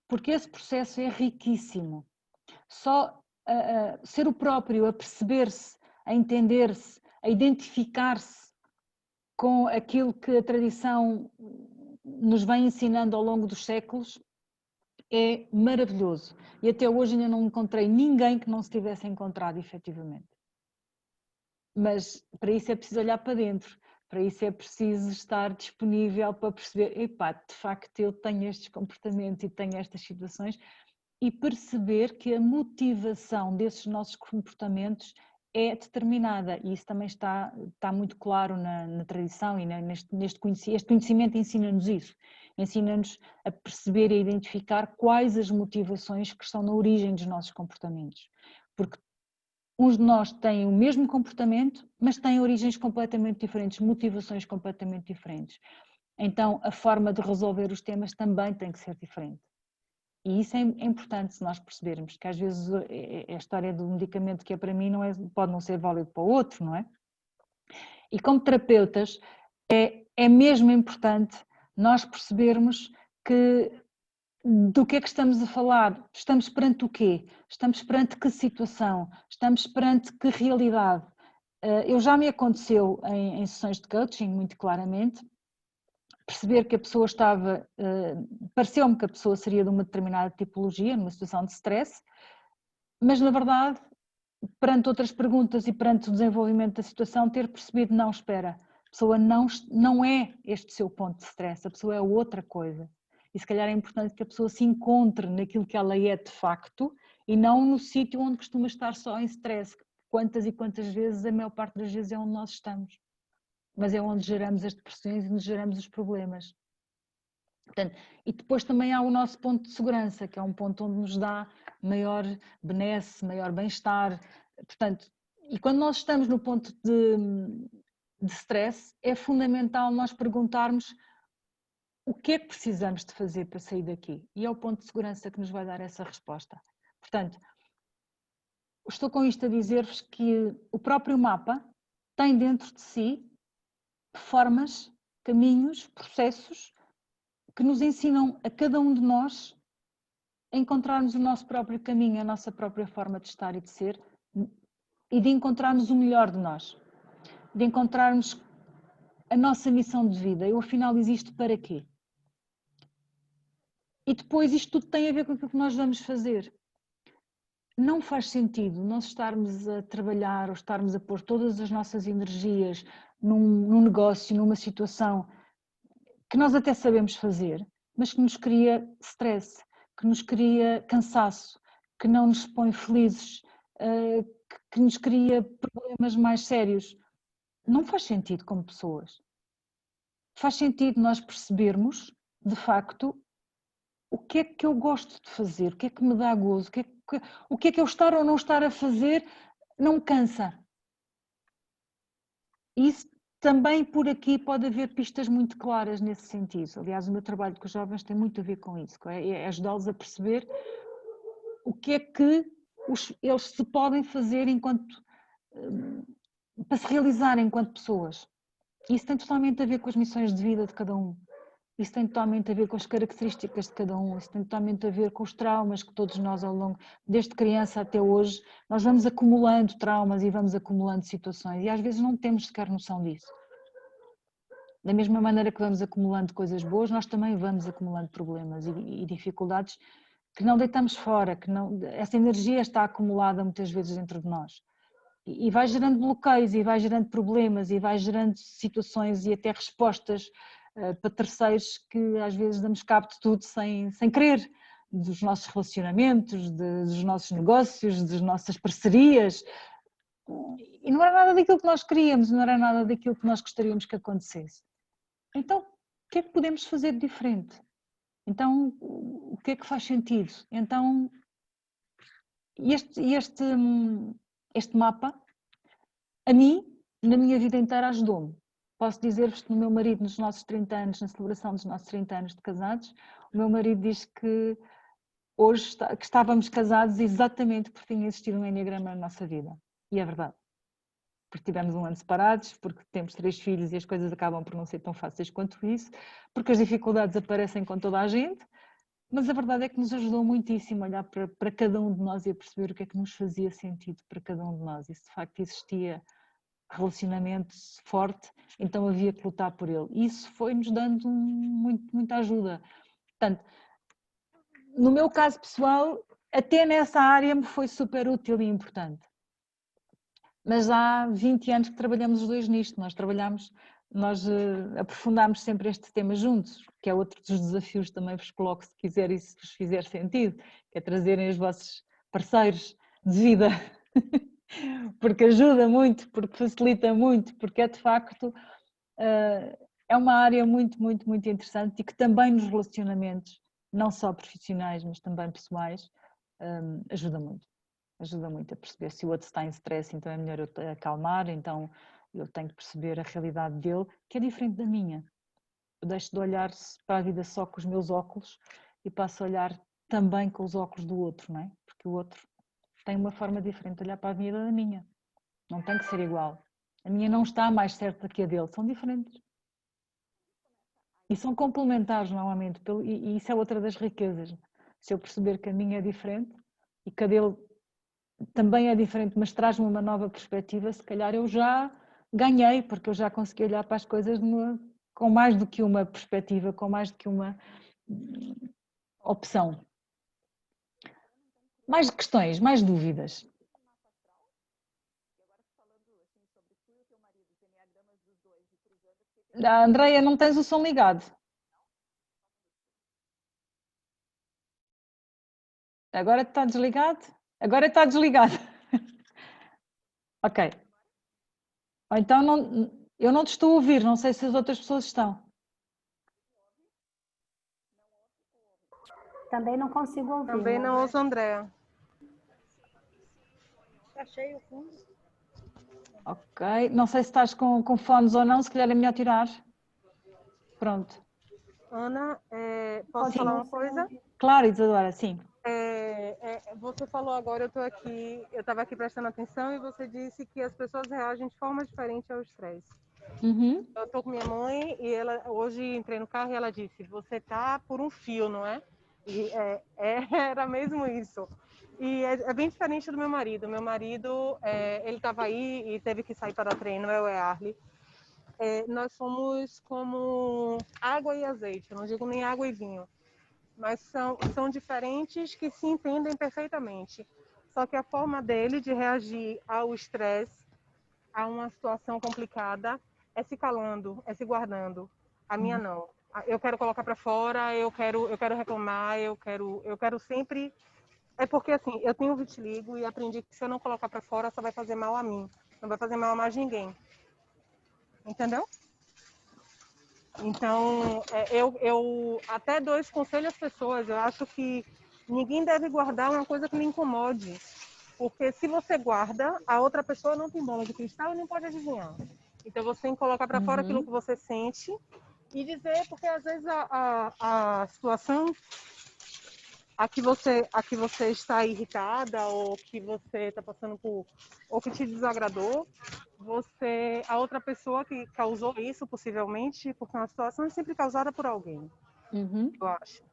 Porque esse processo é riquíssimo. Só ser o próprio a perceber-se, a entender-se, a identificar-se com aquilo que a tradição nos vem ensinando ao longo dos séculos é maravilhoso. E até hoje ainda não encontrei ninguém que não se tivesse encontrado efetivamente. Mas para isso é preciso olhar para dentro, para isso é preciso estar disponível para perceber, epá, de facto eu tenho estes comportamentos e tenho estas situações, e perceber que a motivação desses nossos comportamentos é determinada, e isso também está muito claro na tradição e este conhecimento ensina-nos isso, ensina-nos a perceber e a identificar quais as motivações que estão na origem dos nossos comportamentos, porque uns de nós têm o mesmo comportamento, mas têm origens completamente diferentes, motivações completamente diferentes, então a forma de resolver os temas também tem que ser diferente. E isso é importante se nós percebermos que às vezes a história do medicamento que é para mim pode não ser válido para o outro, não é? E como terapeutas é mesmo importante nós percebermos que do que é que estamos a falar, estamos perante o quê? Estamos perante que situação? Estamos perante que realidade? Eu já me aconteceu em sessões de coaching, muito claramente, perceber que a pessoa estava, pareceu-me que a pessoa seria de uma determinada tipologia, numa situação de stress, mas na verdade, perante outras perguntas e perante o desenvolvimento da situação, ter percebido, não, espera, a pessoa não é este seu ponto de stress, a pessoa é outra coisa. E se calhar é importante que a pessoa se encontre naquilo que ela é de facto e não no sítio onde costuma estar só em stress. Quantas e quantas vezes, a maior parte das vezes é onde nós estamos. Mas é onde geramos as depressões e onde geramos os problemas. Portanto, e depois também há o nosso ponto de segurança, que é um ponto onde nos dá maior benesse, maior bem-estar. Portanto, e quando nós estamos no ponto de stress, é fundamental nós perguntarmos o que é que precisamos de fazer para sair daqui. E é o ponto de segurança que nos vai dar essa resposta. Portanto, estou com isto a dizer-vos que o próprio mapa tem dentro de si formas, caminhos, processos que nos ensinam a cada um de nós a encontrarmos o nosso próprio caminho, a nossa própria forma de estar e de ser e de encontrarmos o melhor de nós, de encontrarmos a nossa missão de vida. Eu afinal existo para quê? E depois isto tudo tem a ver com aquilo que nós vamos fazer. Não faz sentido nós estarmos a trabalhar ou estarmos a pôr todas as nossas energias num negócio, numa situação que nós até sabemos fazer, mas que nos cria stress, que nos cria cansaço, que não nos põe felizes, que nos cria problemas mais sérios. Não faz sentido como pessoas. Faz sentido nós percebermos, de facto, o que é que eu gosto de fazer, o que é que me dá gozo, o que é que eu estar ou não estar a fazer não me cansa. Isso também por aqui pode haver pistas muito claras nesse sentido. Aliás, o meu trabalho com os jovens tem muito a ver com isso, é ajudá-los a perceber o que é que eles se podem fazer para se realizar enquanto pessoas. Isso tem totalmente a ver com as missões de vida de cada um. Isso tem totalmente a ver com as características de cada um, isso tem totalmente a ver com os traumas que todos nós ao longo, desde criança até hoje, nós vamos acumulando traumas e vamos acumulando situações e às vezes não temos sequer noção disso. Da mesma maneira que vamos acumulando coisas boas, nós também vamos acumulando problemas e dificuldades que não deitamos fora, essa energia está acumulada muitas vezes dentro de nós. E vai gerando bloqueios, e vai gerando problemas, e vai gerando situações e até respostas para terceiros que às vezes damos cabo de tudo sem querer, dos nossos relacionamentos, dos nossos negócios, das nossas parcerias. E não era nada daquilo que nós queríamos, não era nada daquilo que nós gostaríamos que acontecesse. Então, o que é que podemos fazer de diferente? Então, o que é que faz sentido? Então, este mapa, a mim, na minha vida inteira, ajudou-me. Posso dizer-vos que no meu marido, nos nossos 30 anos, na celebração dos nossos 30 anos de casados, o meu marido diz que hoje que estávamos casados exatamente porque tinha existido um enneagrama na nossa vida. E é verdade. Porque tivemos um ano separados, porque temos 3 filhos e as coisas acabam por não ser tão fáceis quanto isso, porque as dificuldades aparecem com toda a gente, mas a verdade é que nos ajudou muitíssimo a olhar para cada um de nós e a perceber o que é que nos fazia sentido para cada um de nós. E se de facto existia relacionamento forte, então havia que lutar por ele. Isso foi-nos dando muita ajuda. Portanto, no meu caso pessoal, até nessa área me foi super útil e importante. Mas há 20 anos que trabalhamos os dois nisto, nós aprofundámos sempre este tema juntos, que é outro dos desafios também vos coloco se quiser e se vos fizer sentido, que é trazerem os vossos parceiros de vida, porque ajuda muito, porque facilita muito, porque é de facto, é uma área muito interessante e que também nos relacionamentos, não só profissionais, mas também pessoais, ajuda muito a perceber se o outro está em stress, então é melhor eu acalmar, então eu tenho que perceber a realidade dele, que é diferente da minha. Eu deixo de olhar para a vida só com os meus óculos e passo a olhar também com os óculos do outro, não é? Porque o outro tem uma forma diferente de olhar para a vida da minha. Não tem que ser igual. A minha não está mais certa que a dele, são diferentes. E são complementares normalmente, e isso é outra das riquezas. Se eu perceber que a minha é diferente e que a dele também é diferente, mas traz-me uma nova perspectiva, se calhar eu já ganhei, porque eu já consegui olhar para as coisas com mais do que uma perspectiva, com mais do que uma opção. Mais questões, mais dúvidas. Andreia, não tens o som ligado? Agora está desligado? Agora está desligado. Ok. Ou então eu não te estou a ouvir, não sei se as outras pessoas estão. Também não consigo ouvir. Também não ouço Andréa. Achei o fundo. Ok. Não sei se estás com fones ou não, se calhar é melhor tirar. Pronto. Ana, posso falar uma coisa? Claro, Isadora, sim. Você falou agora, eu estava aqui prestando atenção e você disse que as pessoas reagem de forma diferente ao estresse. Uhum. Eu estou com minha mãe e hoje entrei no carro e ela disse, você tá por um fio, não é? E era mesmo isso. E é bem diferente do meu marido. Meu marido, ele estava aí e teve que sair para treino, eu e a Arlie. Nós somos como água e azeite, eu não digo nem água e vinho. Mas são diferentes que se entendem perfeitamente. Só que a forma dele de reagir ao estresse, a uma situação complicada, é se calando, é se guardando. A minha não. Eu quero colocar para fora, eu quero reclamar, eu quero sempre... É porque assim, eu tenho vitiligo e aprendi que se eu não colocar para fora, só vai fazer mal a mim. Não vai fazer mal a mais ninguém. Entendeu? Então, eu até dou esse conselho às pessoas. Eu acho que ninguém deve guardar uma coisa que lhe incomode. Porque se você guarda, a outra pessoa não tem bola de cristal e não pode adivinhar. Então, você tem que colocar para fora aquilo que você sente e dizer, porque às vezes a situação a que você está irritada ou que você está passando por, ou que te desagradou, a outra pessoa que causou isso, possivelmente, porque uma situação é sempre causada por alguém, eu acho.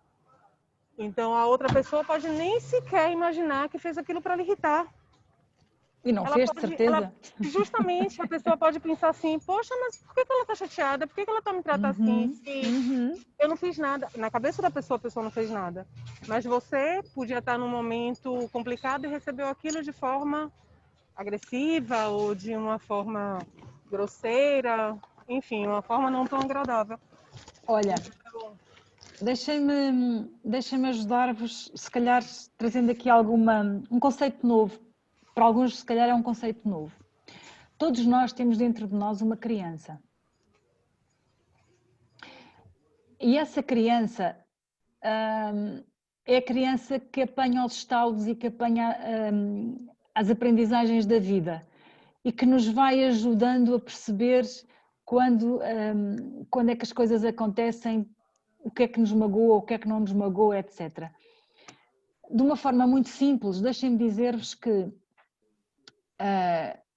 Então, a outra pessoa pode nem sequer imaginar que fez aquilo para lhe irritar. E não fez, de certeza. Justamente, a pessoa pode pensar assim, poxa, mas por que ela está chateada? Por que ela está me tratando assim? Se eu não fiz nada. Na cabeça da pessoa, a pessoa não fez nada. Mas você podia estar num momento complicado e recebeu aquilo de forma agressiva ou de uma forma grosseira, enfim, uma forma não tão agradável. Olha, deixem-me ajudar-vos, se calhar trazendo aqui um conceito novo. Para alguns, se calhar, é um conceito novo. Todos nós temos dentro de nós uma criança. E essa criança é a criança que apanha os estalos e que apanha as aprendizagens da vida e que nos vai ajudando a perceber quando é que as coisas acontecem, o que é que nos magoa, o que é que não nos magoa, etc. De uma forma muito simples, deixem-me dizer-vos que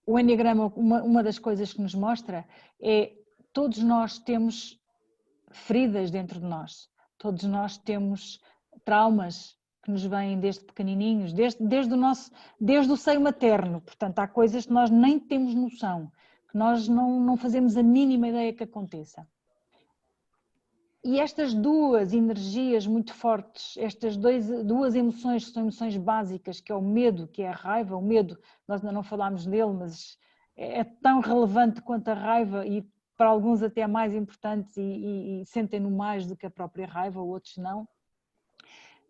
o Enneagrama, uma das coisas que nos mostra é todos nós temos feridas dentro de nós, todos nós temos traumas que nos vêm desde pequenininhos, desde o seio materno, portanto há coisas que nós nem temos noção, que nós não fazemos a mínima ideia que aconteça. E estas duas energias muito fortes, estas duas emoções que são emoções básicas, que é o medo, que é a raiva, o medo, nós ainda não falámos dele, mas é tão relevante quanto a raiva e para alguns até mais importantes e sentem-no mais do que a própria raiva, outros não.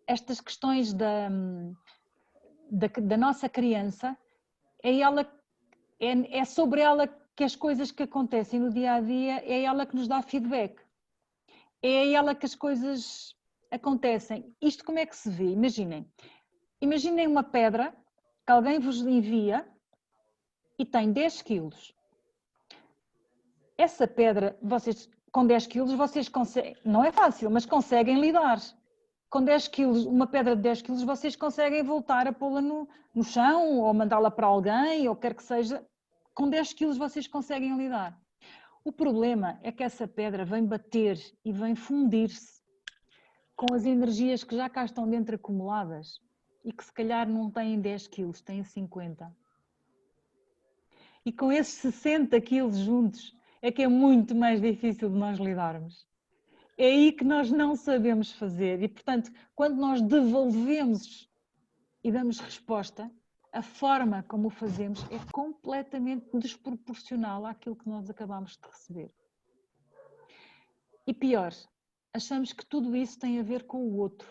Estas questões da nossa criança, é sobre ela que as coisas que acontecem no dia a dia, é ela que nos dá feedback. É a ela que as coisas acontecem. Isto como é que se vê? Imaginem uma pedra que alguém vos envia e tem 10 quilos. Essa pedra, vocês com 10 quilos, vocês conseguem, não é fácil, mas conseguem lidar. Com 10 quilos, uma pedra de 10 quilos, vocês conseguem voltar a pô-la no chão ou mandá-la para alguém, ou quer que seja. Com 10 quilos vocês conseguem lidar. O problema é que essa pedra vem bater e vem fundir-se com as energias que já cá estão dentro acumuladas e que se calhar não têm 10 quilos, têm 50. E com esses 60 quilos juntos é que é muito mais difícil de nós lidarmos. É aí que nós não sabemos fazer e, portanto, quando nós devolvemos e damos resposta, a forma como o fazemos é completamente desproporcional àquilo que nós acabamos de receber. E pior, achamos que tudo isso tem a ver com o outro.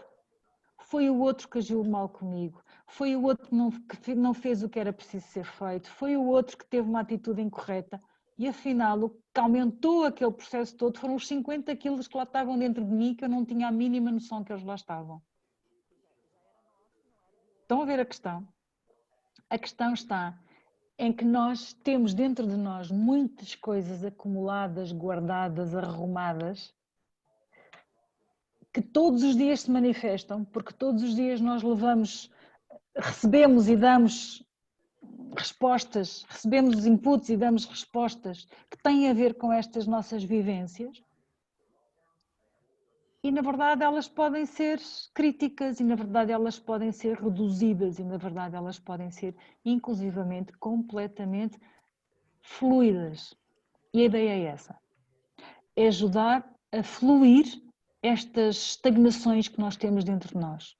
Foi o outro que agiu mal comigo, foi o outro que não fez o que era preciso ser feito, foi o outro que teve uma atitude incorreta e afinal o que aumentou aquele processo todo foram os 50 quilos que lá estavam dentro de mim que eu não tinha a mínima noção que eles lá estavam. Estão a ver a questão? A questão está em que nós temos dentro de nós muitas coisas acumuladas, guardadas, arrumadas, que todos os dias se manifestam, porque todos os dias nós recebemos e damos respostas, recebemos inputs e damos respostas que têm a ver com estas nossas vivências. E na verdade elas podem ser críticas, e na verdade elas podem ser reduzidas, e na verdade elas podem ser inclusivamente completamente fluidas. E a ideia é essa, é ajudar a fluir estas estagnações que nós temos dentro de nós,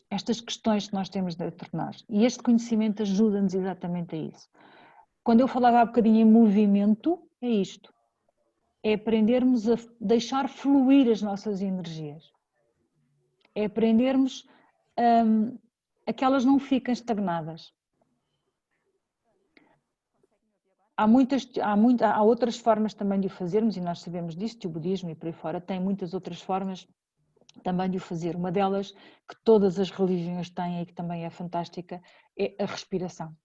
estas questões que nós temos dentro de nós. E este conhecimento ajuda-nos exatamente a isso. Quando eu falava há bocadinho em movimento, é isto. É aprendermos a deixar fluir as nossas energias. É aprendermos a que elas não fiquem estagnadas. Há outras formas também de o fazermos, e nós sabemos disso, que o budismo e por aí fora tem muitas outras formas também de o fazer. Uma delas, que todas as religiões têm e que também é fantástica, é a respiração.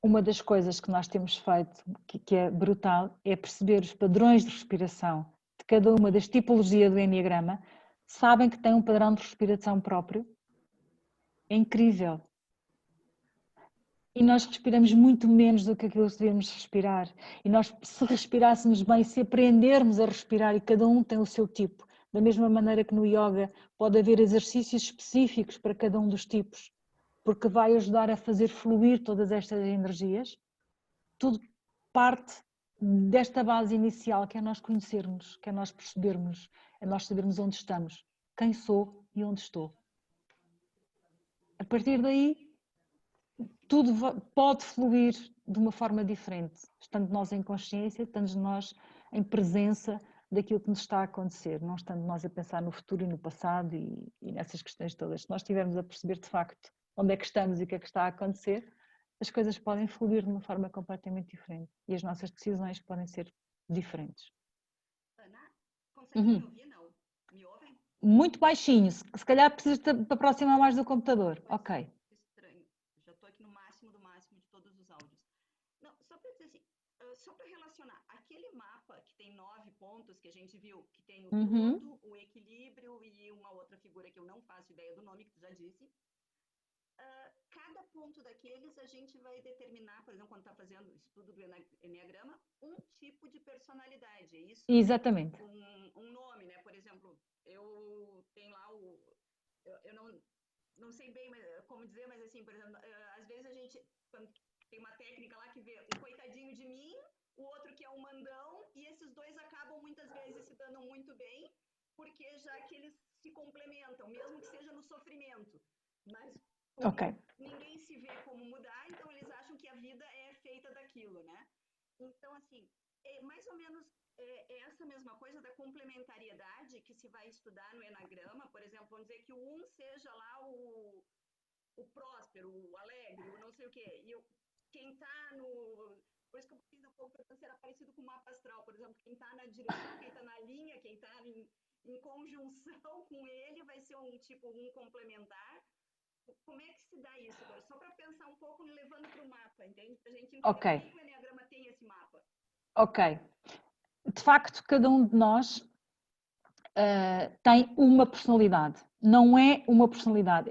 Uma das coisas que nós temos feito, que é brutal, é perceber os padrões de respiração de cada uma das tipologias do Enneagrama. Sabem que tem um padrão de respiração próprio? É incrível. E nós respiramos muito menos do que aquilo que devemos respirar. E nós, se respirássemos bem, se aprendermos a respirar, e cada um tem o seu tipo, da mesma maneira que no yoga pode haver exercícios específicos para cada um dos tipos, porque vai ajudar a fazer fluir todas estas energias. Tudo parte desta base inicial, que é nós conhecermos, que é nós percebermos, é nós sabermos onde estamos, quem sou e onde estou. A partir daí, tudo pode fluir de uma forma diferente, estando nós em consciência, estando nós em presença daquilo que nos está a acontecer, não estando nós a pensar no futuro e no passado e nessas questões todas. Se nós estivermos a perceber de facto onde é que estamos e o que é que está a acontecer, as coisas podem fluir de uma forma completamente diferente e as nossas decisões podem ser diferentes. Ana, consegue me ouvir, não? Me ouvem? Muito baixinho, se calhar precisas te aproximar mais do computador. Ok. Estranho, já estou aqui no máximo do máximo de todos os áudios. Não, só para dizer assim, só para relacionar, aquele mapa que tem 9 pontos que a gente viu, que tem o todo, o equilíbrio e uma outra figura que eu não faço ideia do nome, que tu já disse. Cada ponto daqueles a gente vai determinar, por exemplo, quando está fazendo o estudo do Enneagrama, um tipo de personalidade, é isso? Exatamente. Um nome, né? Por exemplo, eu tenho lá eu não sei bem como dizer, mas assim, por exemplo, às vezes a gente tem uma técnica lá que vê um coitadinho de mim, o outro que é um mandão, e esses dois acabam muitas vezes se dando muito bem, porque já que eles se complementam, mesmo que seja no sofrimento. Mas ninguém se vê como mudar, então eles acham que a vida é feita daquilo, né? Então, assim, é mais ou menos essa mesma coisa da complementariedade que se vai estudar no Enneagrama. Por exemplo, vamos dizer que o 1 seja lá o próspero, o alegre, o não sei o quê. E quem está no... Por isso que eu fiz um pouco para ser parecido com o mapa astral. Por exemplo, quem está na direção, quem está na linha, quem está em conjunção com ele vai ser um complementar. Como é que se dá isso? Só para pensar um pouco levando para o mapa, entende? Para a gente entender que o Enneagrama tem esse mapa. Ok. De facto, cada um de nós tem uma personalidade. Não é uma personalidade.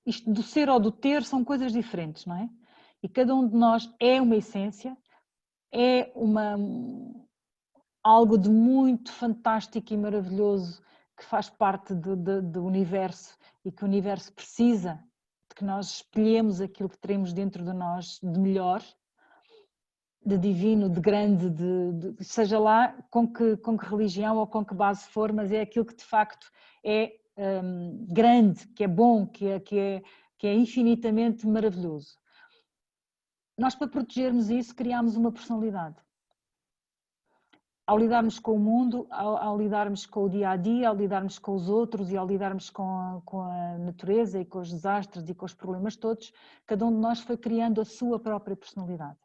Isto do ser ou do ter são coisas diferentes, não é? E cada um de nós é uma essência é algo de muito fantástico e maravilhoso que faz parte do universo e que o universo precisa de que nós espelhemos aquilo que teremos dentro de nós de melhor, de divino, de grande, seja lá com que religião ou com que base for, mas é aquilo que de facto é grande, que é bom, que é infinitamente maravilhoso. Nós, para protegermos isso, criámos uma personalidade. Ao lidarmos com o mundo, ao lidarmos com o dia-a-dia, ao lidarmos com os outros e ao lidarmos com a natureza e com os desastres e com os problemas todos, cada um de nós foi criando a sua própria personalidade.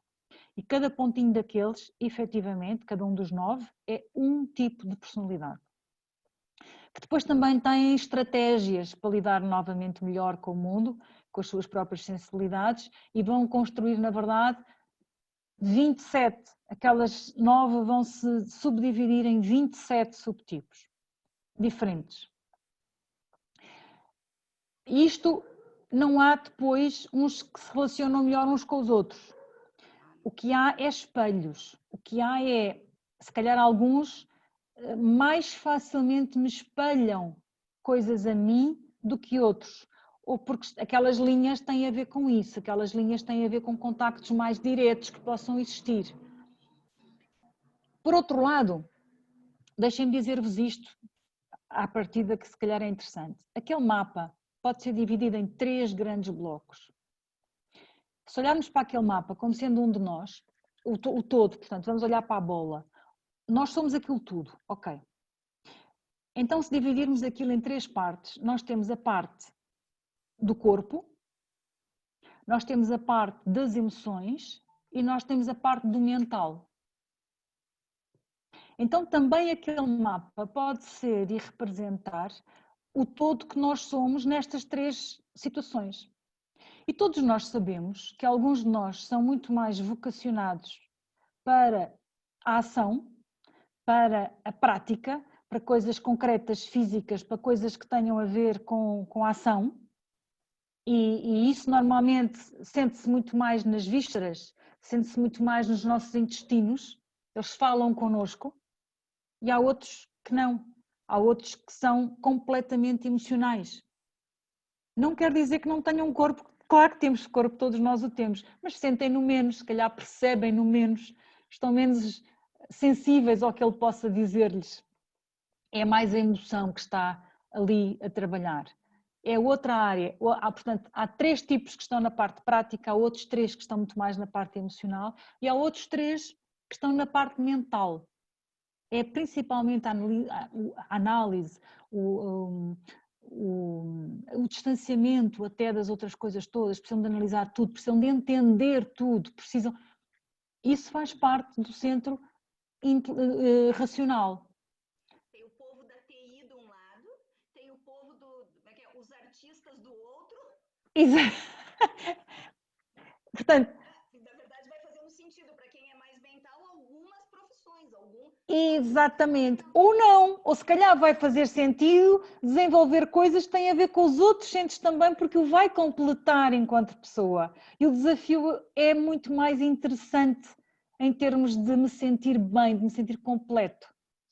E cada pontinho daqueles, efetivamente, cada um dos 9, é um tipo de personalidade. Que depois também têm estratégias para lidar novamente melhor com o mundo, com as suas próprias sensibilidades, e vão construir, na verdade, 27. Aquelas 9 vão se subdividir em 27 subtipos diferentes. Isto não há depois uns que se relacionam melhor uns com os outros. O que há é espelhos. O que há é, se calhar alguns mais facilmente me espelham coisas a mim do que outros. Ou porque aquelas linhas têm a ver com isso, aquelas linhas têm a ver com contactos mais diretos que possam existir. Por outro lado, deixem-me dizer-vos isto, à partida que se calhar é interessante. Aquele mapa pode ser dividido em 3 grandes blocos. Se olharmos para aquele mapa como sendo um de nós, o todo, portanto, vamos olhar para a bola, nós somos aquilo tudo, ok. Então, se dividirmos aquilo em 3 partes, nós temos a parte do corpo, nós temos a parte das emoções e nós temos a parte do mental. Então, também aquele mapa pode ser e representar o todo que nós somos nestas 3 situações. E todos nós sabemos que alguns de nós são muito mais vocacionados para a ação, para a prática, para coisas concretas, físicas, para coisas que tenham a ver com a ação. E isso normalmente sente-se muito mais nas vísceras, sente-se muito mais nos nossos intestinos, eles falam connosco. E há outros que não, há outros que são completamente emocionais. Não quer dizer que não tenham um corpo, claro que temos corpo, todos nós o temos, mas sentem-no menos, se calhar percebem-no menos, estão menos sensíveis ao que ele possa dizer-lhes. É mais a emoção que está ali a trabalhar. É outra área, portanto, há 3 tipos que estão na parte prática, há outros 3 que estão muito mais na parte emocional e há outros 3 que estão na parte mental. É principalmente a análise, o distanciamento até das outras coisas todas, precisam de analisar tudo, precisam de entender tudo, precisam... Isso faz parte do centro racional. Tem o povo da TI de um lado, tem o povo os artistas do outro. Exato. Portanto, na verdade vai fazer um sentido para quem é mais mental, algumas profissões, exatamente, ou não, ou se calhar vai fazer sentido desenvolver coisas que têm a ver com os outros centros também, porque o vai completar enquanto pessoa. E o desafio é muito mais interessante em termos de me sentir bem, de me sentir completo.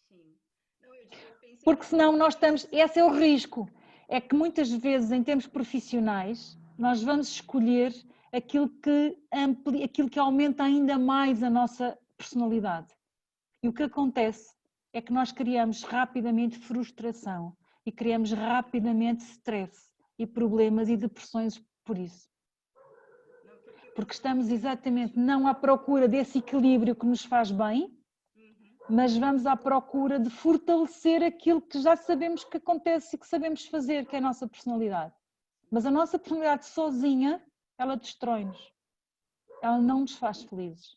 Sim. Não, eu pensei... Porque senão nós estamos, esse é o risco, é que muitas vezes em termos profissionais nós vamos escolher aquilo que aumenta ainda mais a nossa personalidade. E o que acontece é que nós criamos rapidamente frustração e criamos rapidamente stress e problemas e depressões por isso. Porque estamos exatamente não à procura desse equilíbrio que nos faz bem, mas vamos à procura de fortalecer aquilo que já sabemos que acontece e que sabemos fazer, que é a nossa personalidade. Mas a nossa personalidade sozinha, ela destrói-nos. Ela não nos faz felizes.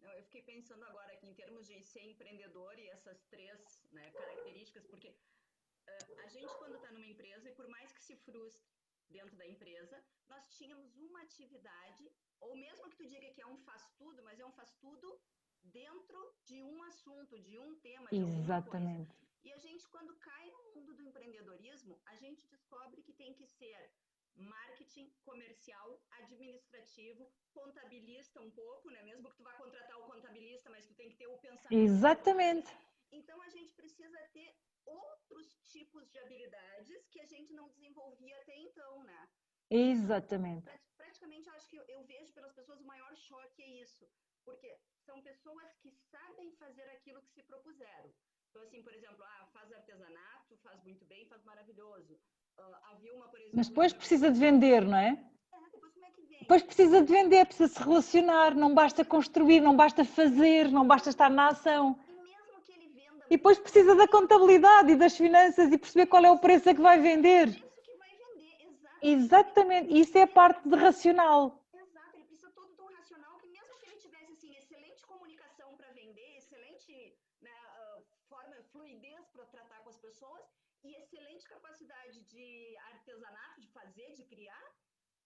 Eu fiquei pensando agora aqui em termos de ser empreendedor e essas 3, né, características, porque a gente quando está numa empresa, e por mais que se frustre dentro da empresa, nós tínhamos uma atividade, ou mesmo que tu diga que é um faz-tudo, mas é um faz-tudo dentro de um assunto, de um tema, de alguma coisa. E a gente, quando cai no mundo do empreendedorismo, a gente descobre que tem que ser marketing, comercial, administrativo, contabilista um pouco, né? Mesmo que tu vá contratar o contabilista, mas tu tem que ter o pensamento. Exatamente. Então a gente precisa ter outros tipos de habilidades que a gente não desenvolvia até então, né? Exatamente. Praticamente, acho que eu vejo pelas pessoas o maior choque é isso, porque são pessoas que sabem fazer aquilo que se propuseram. Então, assim, por exemplo, faz artesanato, faz muito bem, faz maravilhoso. A Vilma, por exemplo... Mas depois precisa de vender, não é? Depois como é que vem? Depois precisa de vender, precisa se relacionar, não basta construir, não basta fazer, não basta estar na ação. E mesmo que ele venda... E depois precisa da contabilidade e das finanças e perceber qual é o preço a que vai vender. Isso que vai vender, Exatamente, isso é a parte de racional. Exato, ele precisa todo tão racional que mesmo que ele tivesse, assim, excelente comunicação para vender, excelente, né, fluidez para tratar com as pessoas e excelente capacidade de artesanato, de fazer, de criar.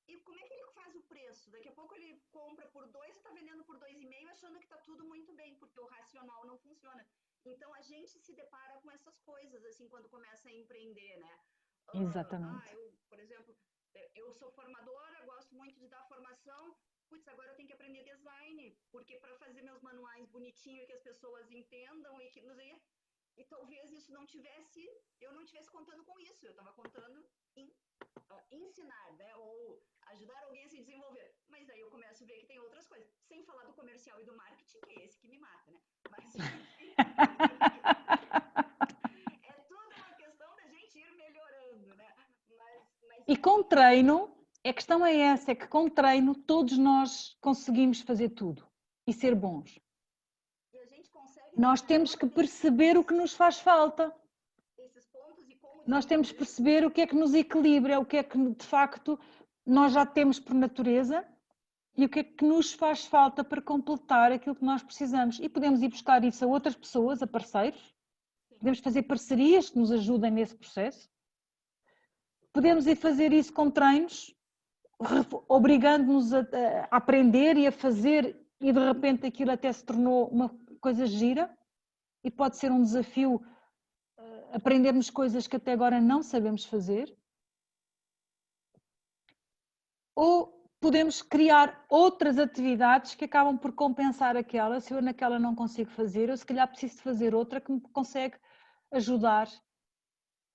E como é que ele faz o preço? Daqui a pouco ele compra por 2 e está vendendo por 2,5 achando que está tudo muito bem, porque o racional não funciona. Então a gente se depara com essas coisas, assim, quando começa a empreender, né? Exatamente. Por exemplo, eu sou formadora, gosto muito de dar formação. Putz, agora eu tenho que aprender design, porque para fazer meus manuais bonitinho que as pessoas entendam e que não sei, e talvez isso eu não tivesse contando com isso, eu estava contando em ensinar, né, ou ajudar alguém a se desenvolver. Mas aí eu começo a ver que tem outras coisas, sem falar do comercial e do marketing, que é esse que me mata, né? Mas é tudo uma questão da gente ir melhorando, né? E com treino, a questão é essa, é que com treino todos nós conseguimos fazer tudo e ser bons. E a gente consegue, nós temos que perceber o que nos faz falta. Esses pontos e como nós temos que perceber o que é que nos equilibra, o que é que de facto nós já temos por natureza e o que é que nos faz falta para completar aquilo que nós precisamos. E podemos ir buscar isso a outras pessoas, a parceiros. Podemos fazer parcerias que nos ajudem nesse processo. Podemos ir fazer isso com treinos, obrigando-nos a aprender e a fazer, e de repente aquilo até se tornou uma coisa gira e pode ser um desafio aprendermos coisas que até agora não sabemos fazer. Ou podemos criar outras atividades que acabam por compensar aquela. Se eu naquela não consigo fazer, eu se calhar preciso de fazer outra que me consegue ajudar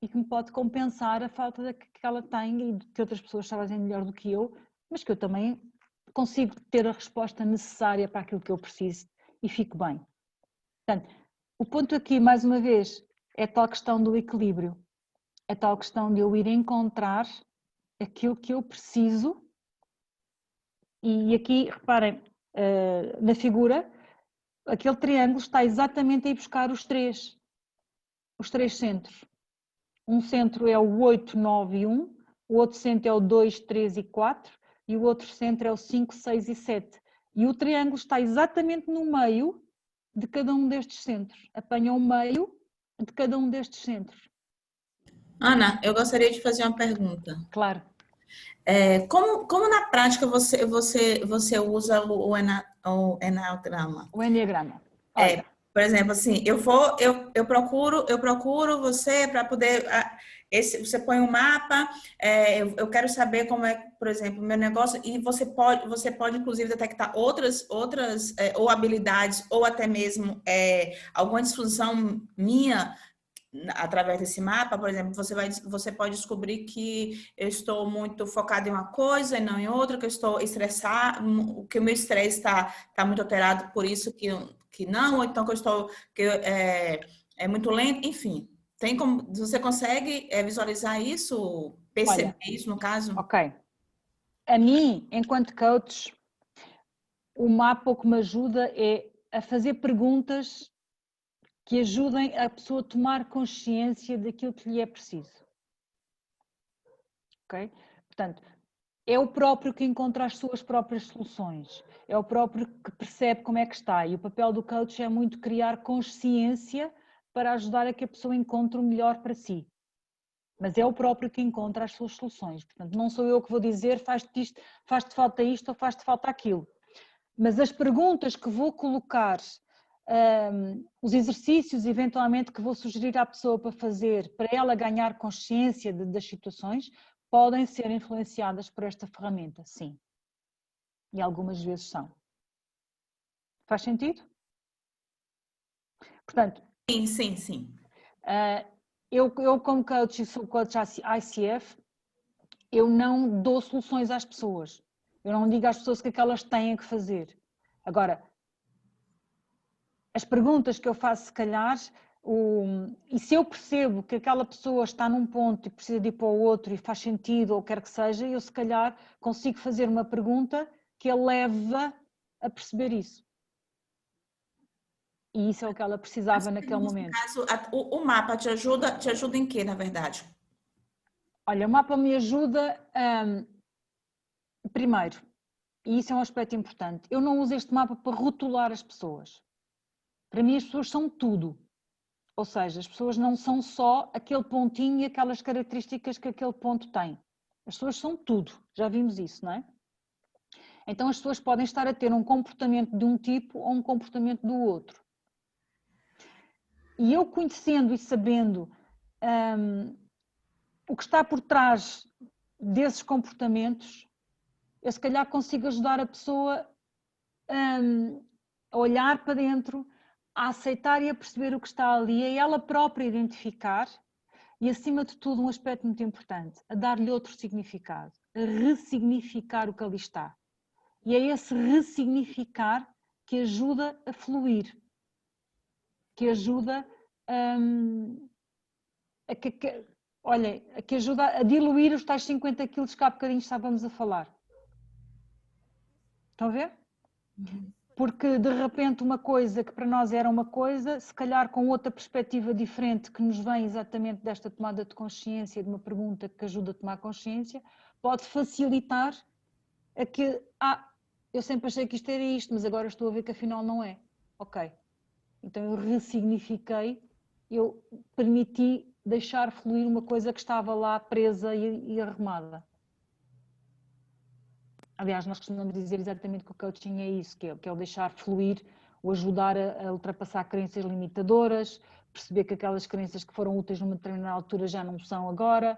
e que me pode compensar a falta que ela tem e que outras pessoas fazem melhor do que eu, mas que eu também consigo ter a resposta necessária para aquilo que eu preciso e fico bem. Portanto, o ponto aqui, mais uma vez, é a tal questão do equilíbrio, a tal questão de eu ir encontrar aquilo que eu preciso. E aqui, reparem, na figura, aquele triângulo está exatamente a ir buscar os três centros. Um centro é o 8, 9 e 1, o outro centro é o 2, 3 e 4 e o outro centro é o 5, 6 e 7. E o triângulo está exatamente no meio de cada um destes centros. Apanha o meio de cada um destes centros. Ana, eu gostaria de fazer uma pergunta. Claro. Como na prática você usa o enneagrama? O enneagrama. Por exemplo, assim, eu procuro você para poder. Você põe um mapa, eu quero saber como é, por exemplo, o meu negócio, e você pode inclusive detectar outras ou habilidades, ou até mesmo alguma disfunção minha. Através desse mapa, por exemplo, você pode descobrir que eu estou muito focada em uma coisa e não em outra, que eu estou estressada, que o meu estresse está muito alterado, por isso que não, ou então que é muito lento, enfim. Você consegue visualizar isso, perceber isso no caso? Ok. A mim, enquanto coach, o mapa o que me ajuda é a fazer perguntas que ajudem a pessoa a tomar consciência daquilo que lhe é preciso. Ok? Portanto, é o próprio que encontra as suas próprias soluções, é o próprio que percebe como é que está, e o papel do coach é muito criar consciência para ajudar a que a pessoa encontre o melhor para si. Mas é o próprio que encontra as suas soluções. Portanto, não sou eu que vou dizer faz-te falta isto ou faz-te falta aquilo. Mas as perguntas que vou colocar, os exercícios eventualmente que vou sugerir à pessoa para fazer, para ela ganhar consciência das situações, podem ser influenciadas por esta ferramenta, sim. E algumas vezes são. Faz sentido? Portanto, Sim, sim, sim. eu como coach e sou coach ICF, eu não dou soluções às pessoas. Eu não digo às pessoas o que é que elas têm que fazer. Agora, as perguntas que eu faço, se calhar, e se eu percebo que aquela pessoa está num ponto e precisa de ir para o outro e faz sentido ou quer que seja, eu se calhar consigo fazer uma pergunta que a leva a perceber isso. E isso é o que ela precisava naquele momento. No caso, o mapa te ajuda em quê, na verdade? Olha, o mapa me ajuda, primeiro, e isso é um aspecto importante, eu não uso este mapa para rotular as pessoas. Para mim as pessoas são tudo. Ou seja, as pessoas não são só aquele pontinho e aquelas características que aquele ponto tem. As pessoas são tudo, já vimos isso, não é? Então as pessoas podem estar a ter um comportamento de um tipo ou um comportamento do outro. E eu conhecendo e sabendo o que está por trás desses comportamentos, eu se calhar consigo ajudar a pessoa a olhar para dentro, a aceitar e a perceber o que está ali, a ela própria identificar e, acima de tudo, um aspecto muito importante, a dar-lhe outro significado, a ressignificar o que ali está. E é esse ressignificar que ajuda a fluir, que ajuda que ajuda a diluir os tais 50 quilos que há bocadinho estávamos a falar. Estão a ver? Porque de repente uma coisa que para nós era uma coisa, se calhar com outra perspectiva diferente que nos vem exatamente desta tomada de consciência, de uma pergunta que ajuda a tomar consciência, pode facilitar a que, eu sempre achei que isto era isto, mas agora estou a ver que afinal não é. Ok. Então eu ressignifiquei, eu permiti deixar fluir uma coisa que estava lá presa e arrumada. Aliás, nós costumamos dizer exatamente que o coaching é isso, que é o deixar fluir, o ajudar a ultrapassar crenças limitadoras, perceber que aquelas crenças que foram úteis numa determinada altura já não são agora,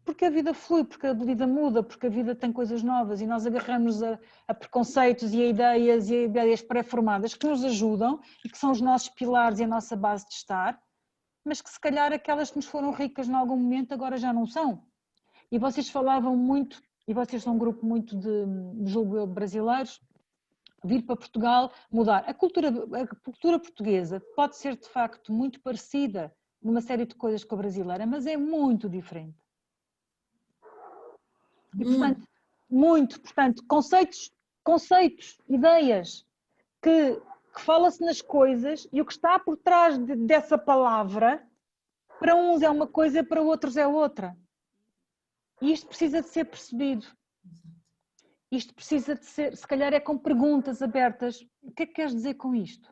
porque a vida flui, porque a vida muda, porque a vida tem coisas novas e nós agarramos a preconceitos e a ideias pré-formadas que nos ajudam e que são os nossos pilares e a nossa base de estar, mas que se calhar aquelas que nos foram ricas em algum momento agora já não são. E vocês falavam muito, e vocês são um grupo muito de julgo eu, brasileiros, vir para Portugal, mudar. A cultura portuguesa pode ser de facto muito parecida numa série de coisas com a brasileira, mas é muito diferente. E portanto, conceitos, ideias, que fala-se nas coisas e o que está por trás dessa palavra, para uns é uma coisa, para outros é outra. E isto precisa de ser percebido. Isto precisa de ser, se calhar é com perguntas abertas. O que é que queres dizer com isto?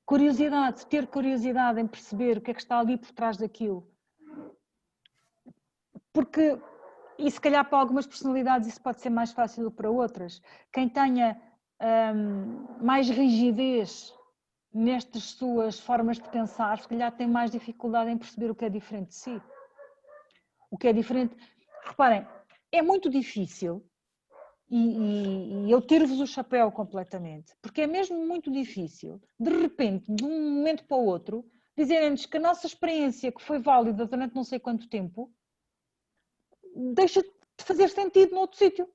Curiosidade, ter curiosidade em perceber o que é que está ali por trás daquilo. Porque, e se calhar para algumas personalidades isso pode ser mais fácil do que para outras. Quem tenha mais rigidez nestas suas formas de pensar, se calhar tem mais dificuldade em perceber o que é diferente de si. O que é diferente... Reparem, é muito difícil, e eu tiro-vos o chapéu completamente, porque é mesmo muito difícil, de repente, de um momento para o outro, dizerem-nos que a nossa experiência, que foi válida durante não sei quanto tempo, deixa de fazer sentido noutro sítio.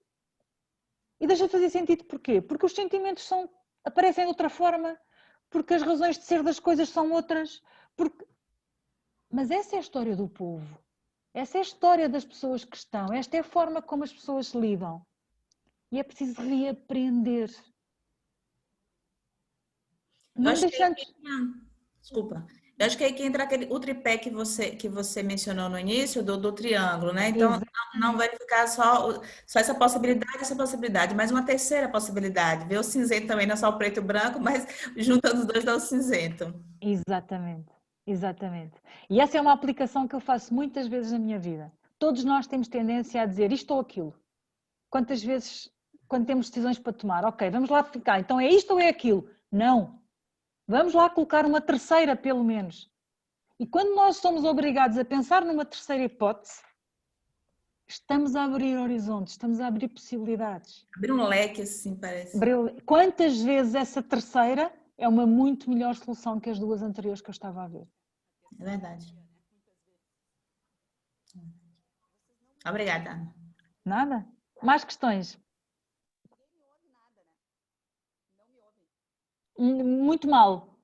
E deixa de fazer sentido porquê? Porque os sentimentos aparecem de outra forma, porque as razões de ser das coisas são outras. Mas essa é a história do povo. Essa é a história das pessoas que estão. Esta é a forma como as pessoas se lidam. E é preciso reaprender. Não deixando... Desculpa. Eu acho que aí que entra o tripé que você mencionou no início, do triângulo, né? Então, não vai ficar só essa possibilidade, mas uma terceira possibilidade. Ver o cinzento também, não só o preto e o branco, mas juntando os dois dá o cinzento. Exatamente. Exatamente. E essa é uma aplicação que eu faço muitas vezes na minha vida. Todos nós temos tendência a dizer isto ou aquilo. Quantas vezes, quando temos decisões para tomar, ok, vamos lá ficar, então é isto ou é aquilo? Não. Vamos lá colocar uma terceira, pelo menos. E quando nós somos obrigados a pensar numa terceira hipótese, Estamos a abrir horizontes, estamos a abrir possibilidades. Abrir um leque, assim, parece. Quantas vezes essa terceira é uma muito melhor solução que as duas anteriores que eu estava a ver? É verdade. Obrigada, Ana. Nada? Mais questões? Muito mal.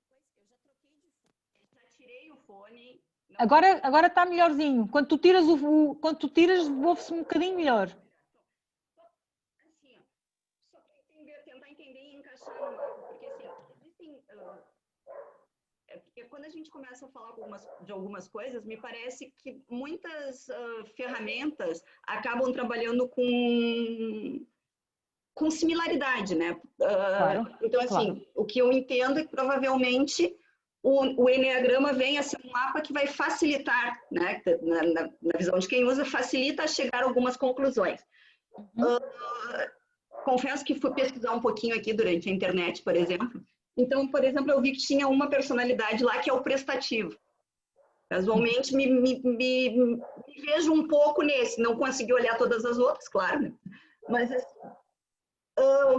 Já tirei o fone. Agora está melhorzinho. Quando tu tiras, ouve-se um bocadinho melhor. Assim, ó, só para tentar entender e encaixar no mapa, porque assim, existem. Porque quando a gente começa a falar de algumas coisas, me parece que muitas ferramentas acabam trabalhando com similaridade, né? Claro, Então, assim, o que eu entendo é que provavelmente o Eneagrama vem a ser um mapa que vai facilitar, né? Na visão de quem usa, facilita a chegar a algumas conclusões. Confesso que fui pesquisar um pouquinho aqui durante a internet, por exemplo. Então, por exemplo, eu vi que tinha uma personalidade lá que é o prestativo. Casualmente, me vejo um pouco nesse. Não consegui olhar todas as outras, claro, né? Mas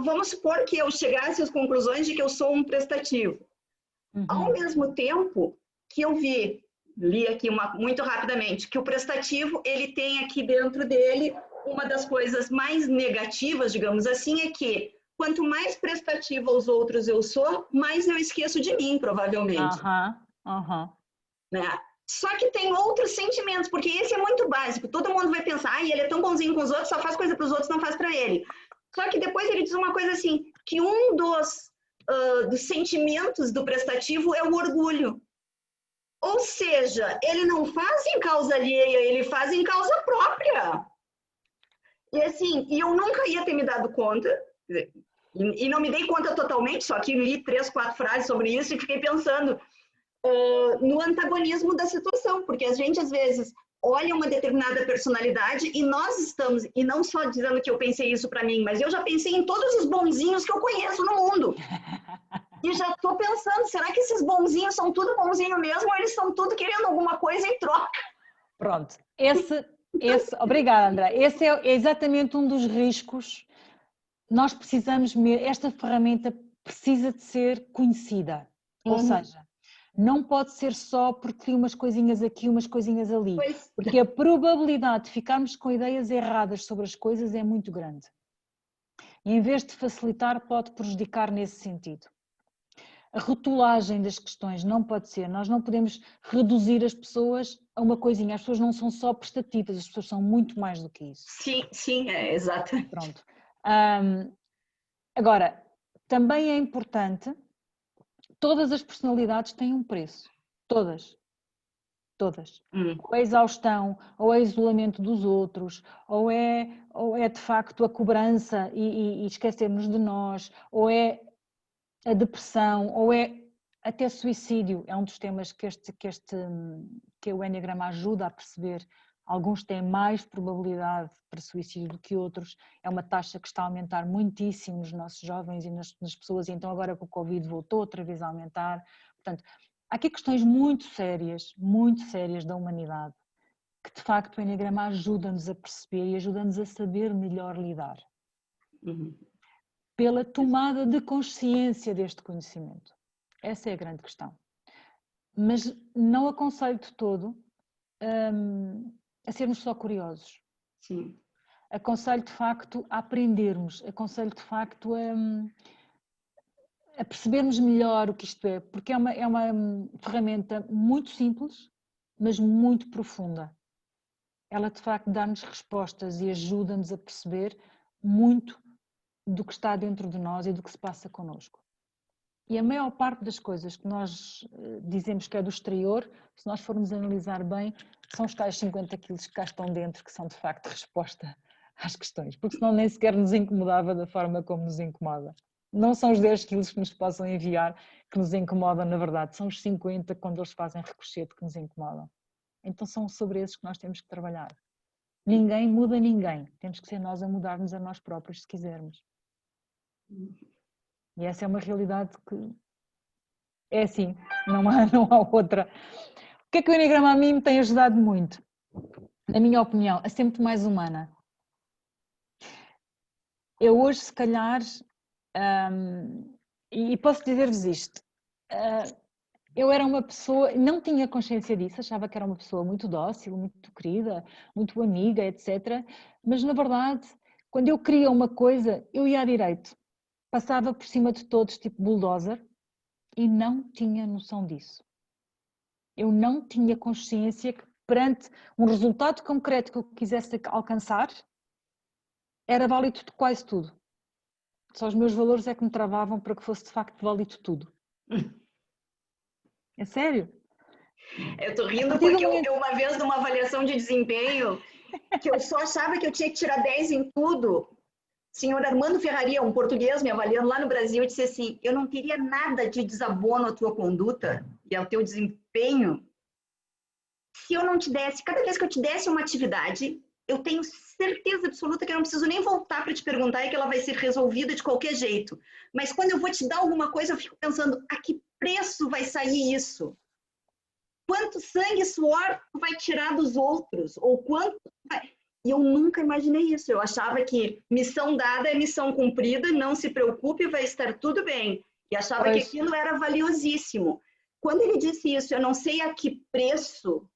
vamos supor que eu chegasse às conclusões de que eu sou um prestativo. Ao mesmo tempo que eu li aqui muito rapidamente, que o prestativo, ele tem aqui dentro dele, uma das coisas mais negativas, digamos assim, é que quanto mais prestativa aos outros eu sou, mais eu esqueço de mim, provavelmente. Né? Só que tem outros sentimentos, porque esse é muito básico. Todo mundo vai pensar, ele é tão bonzinho com os outros, só faz coisa para os outros, não faz para ele. Só que depois ele diz uma coisa assim, que um dos sentimentos do prestativo é o orgulho. Ou seja, ele não faz em causa alheia, ele faz em causa própria. E assim, eu nunca ia ter me dado conta, e não me dei conta totalmente, só que li 3, 4 frases sobre isso e fiquei pensando no antagonismo da situação, porque a gente às vezes olha uma determinada personalidade e nós estamos, e não só dizendo que eu pensei isso para mim, mas eu já pensei em todos os bonzinhos que eu conheço no mundo. E já estou pensando, será que esses bonzinhos são tudo bonzinho mesmo ou eles estão tudo querendo alguma coisa em troca? Pronto, obrigada, André. Esse é exatamente um dos riscos. Nós precisamos, esta ferramenta precisa de ser conhecida, ou seja, não pode ser só porque tem umas coisinhas aqui, umas coisinhas ali, porque a probabilidade de ficarmos com ideias erradas sobre as coisas é muito grande. E em vez de facilitar, pode prejudicar nesse sentido. A rotulagem das questões não pode ser, nós não podemos reduzir as pessoas a uma coisinha, as pessoas não são só prestativas, as pessoas são muito mais do que isso. Sim, é exato. Pronto. Agora, também é importante, todas as personalidades têm um preço, todas. Ou é exaustão, ou é isolamento dos outros, ou é de facto a cobrança e esquecermos de nós, ou é a depressão, ou é até suicídio. É um dos temas que o Eneagrama ajuda a perceber. Alguns têm mais probabilidade para suicídio do que outros. É uma taxa que está a aumentar muitíssimo nos nossos jovens e nas pessoas, e então agora com o Covid voltou outra vez a aumentar. Portanto, há aqui questões muito sérias da humanidade, que de facto o Eneagrama ajuda-nos a perceber e ajuda-nos a saber melhor lidar. Pela tomada de consciência deste conhecimento. Essa é a grande questão. Mas não aconselho de todo a sermos só curiosos. Sim. Aconselho de facto a aprendermos, aconselho de facto a percebermos melhor o que isto é, porque é uma ferramenta muito simples, mas muito profunda. Ela de facto dá-nos respostas e ajuda-nos a perceber muito do que está dentro de nós e do que se passa connosco. E a maior parte das coisas que nós dizemos que é do exterior, se nós formos analisar bem, são os tais 50 quilos que cá estão dentro, que são de facto resposta às questões, porque senão nem sequer nos incomodava da forma como nos incomoda. Não são os 10 quilos que nos possam enviar que nos incomodam, na verdade, são os 50 quando eles fazem ricochete que nos incomodam. Então são sobre esses que nós temos que trabalhar. Ninguém muda ninguém, temos que ser nós a mudarmos a nós próprios se quisermos. E essa é uma realidade que é assim, não há outra. O que é que o Eneagrama a mim me tem ajudado muito? na minha opinião, a ser muito mais humana. Eu hoje, se calhar, e posso dizer-vos isto, eu era uma pessoa, não tinha consciência disso, achava que era uma pessoa muito dócil, muito querida, muito amiga, etc. Mas, na verdade, quando eu queria uma coisa, eu ia à direito. Passava por cima de todos, tipo bulldozer, e não tinha noção disso. Eu não tinha consciência que perante um resultado concreto que eu quisesse alcançar, era válido de quase tudo. Só os meus valores é que me travavam para que fosse de facto válido tudo. É sério? Eu tô rindo porque eu uma vez numa avaliação de desempenho, que eu só achava que eu tinha que tirar 10 em tudo, senhor Armando Ferraria, um português me avaliando lá no Brasil, disse assim, eu não teria nada de desabono à tua conduta e ao teu desempenho se eu não te desse, cada vez que eu te desse uma atividade, eu tenho certeza absoluta que eu não preciso nem voltar para te perguntar e que ela vai ser resolvida de qualquer jeito. Mas quando eu vou te dar alguma coisa, eu fico pensando, a que preço vai sair isso? Quanto sangue e suor vai tirar dos outros? Ou quanto vai... E eu nunca imaginei isso. Eu achava que missão dada é missão cumprida, não se preocupe, vai estar tudo bem. E achava que aquilo era valiosíssimo. Quando ele disse isso, eu não sei a que preço,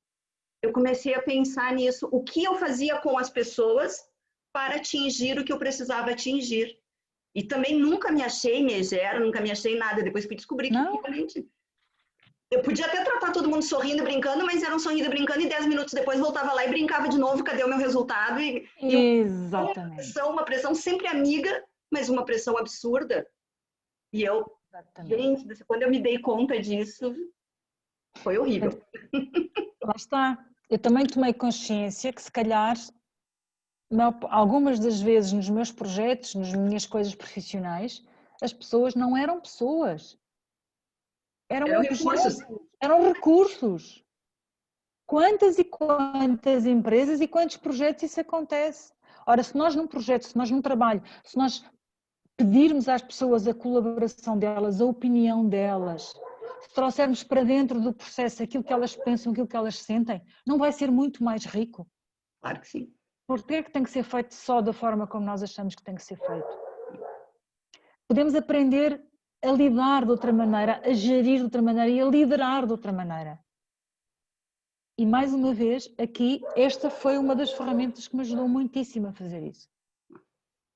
eu comecei a pensar nisso. O que eu fazia com as pessoas para atingir o que eu precisava atingir. E também nunca me achei megera, nunca me achei nada. Depois fui descobrir que realmente... Eu podia até tratar todo mundo sorrindo e brincando, mas era um sorrindo e brincando e 10 minutos depois voltava lá e brincava de novo, cadê o meu resultado? Exatamente. Uma pressão sempre amiga, mas uma pressão absurda. E eu, gente, quando eu me dei conta disso, foi horrível. Lá está. Eu também tomei consciência que se calhar, algumas das vezes nos meus projetos, nas minhas coisas profissionais, as pessoas não eram pessoas. Eram recursos. Eram recursos. Quantas e quantas empresas e quantos projetos isso acontece? Ora, se nós num projeto, se nós num trabalho, se nós pedirmos às pessoas a colaboração delas, a opinião delas, se trouxermos para dentro do processo aquilo que elas pensam, aquilo que elas sentem, não vai ser muito mais rico? Claro que sim. Porquê é que tem que ser feito só da forma como nós achamos que tem que ser feito? Podemos aprender a lidar de outra maneira, a gerir de outra maneira e a liderar de outra maneira. E mais uma vez, aqui, esta foi uma das ferramentas que me ajudou muitíssimo a fazer isso.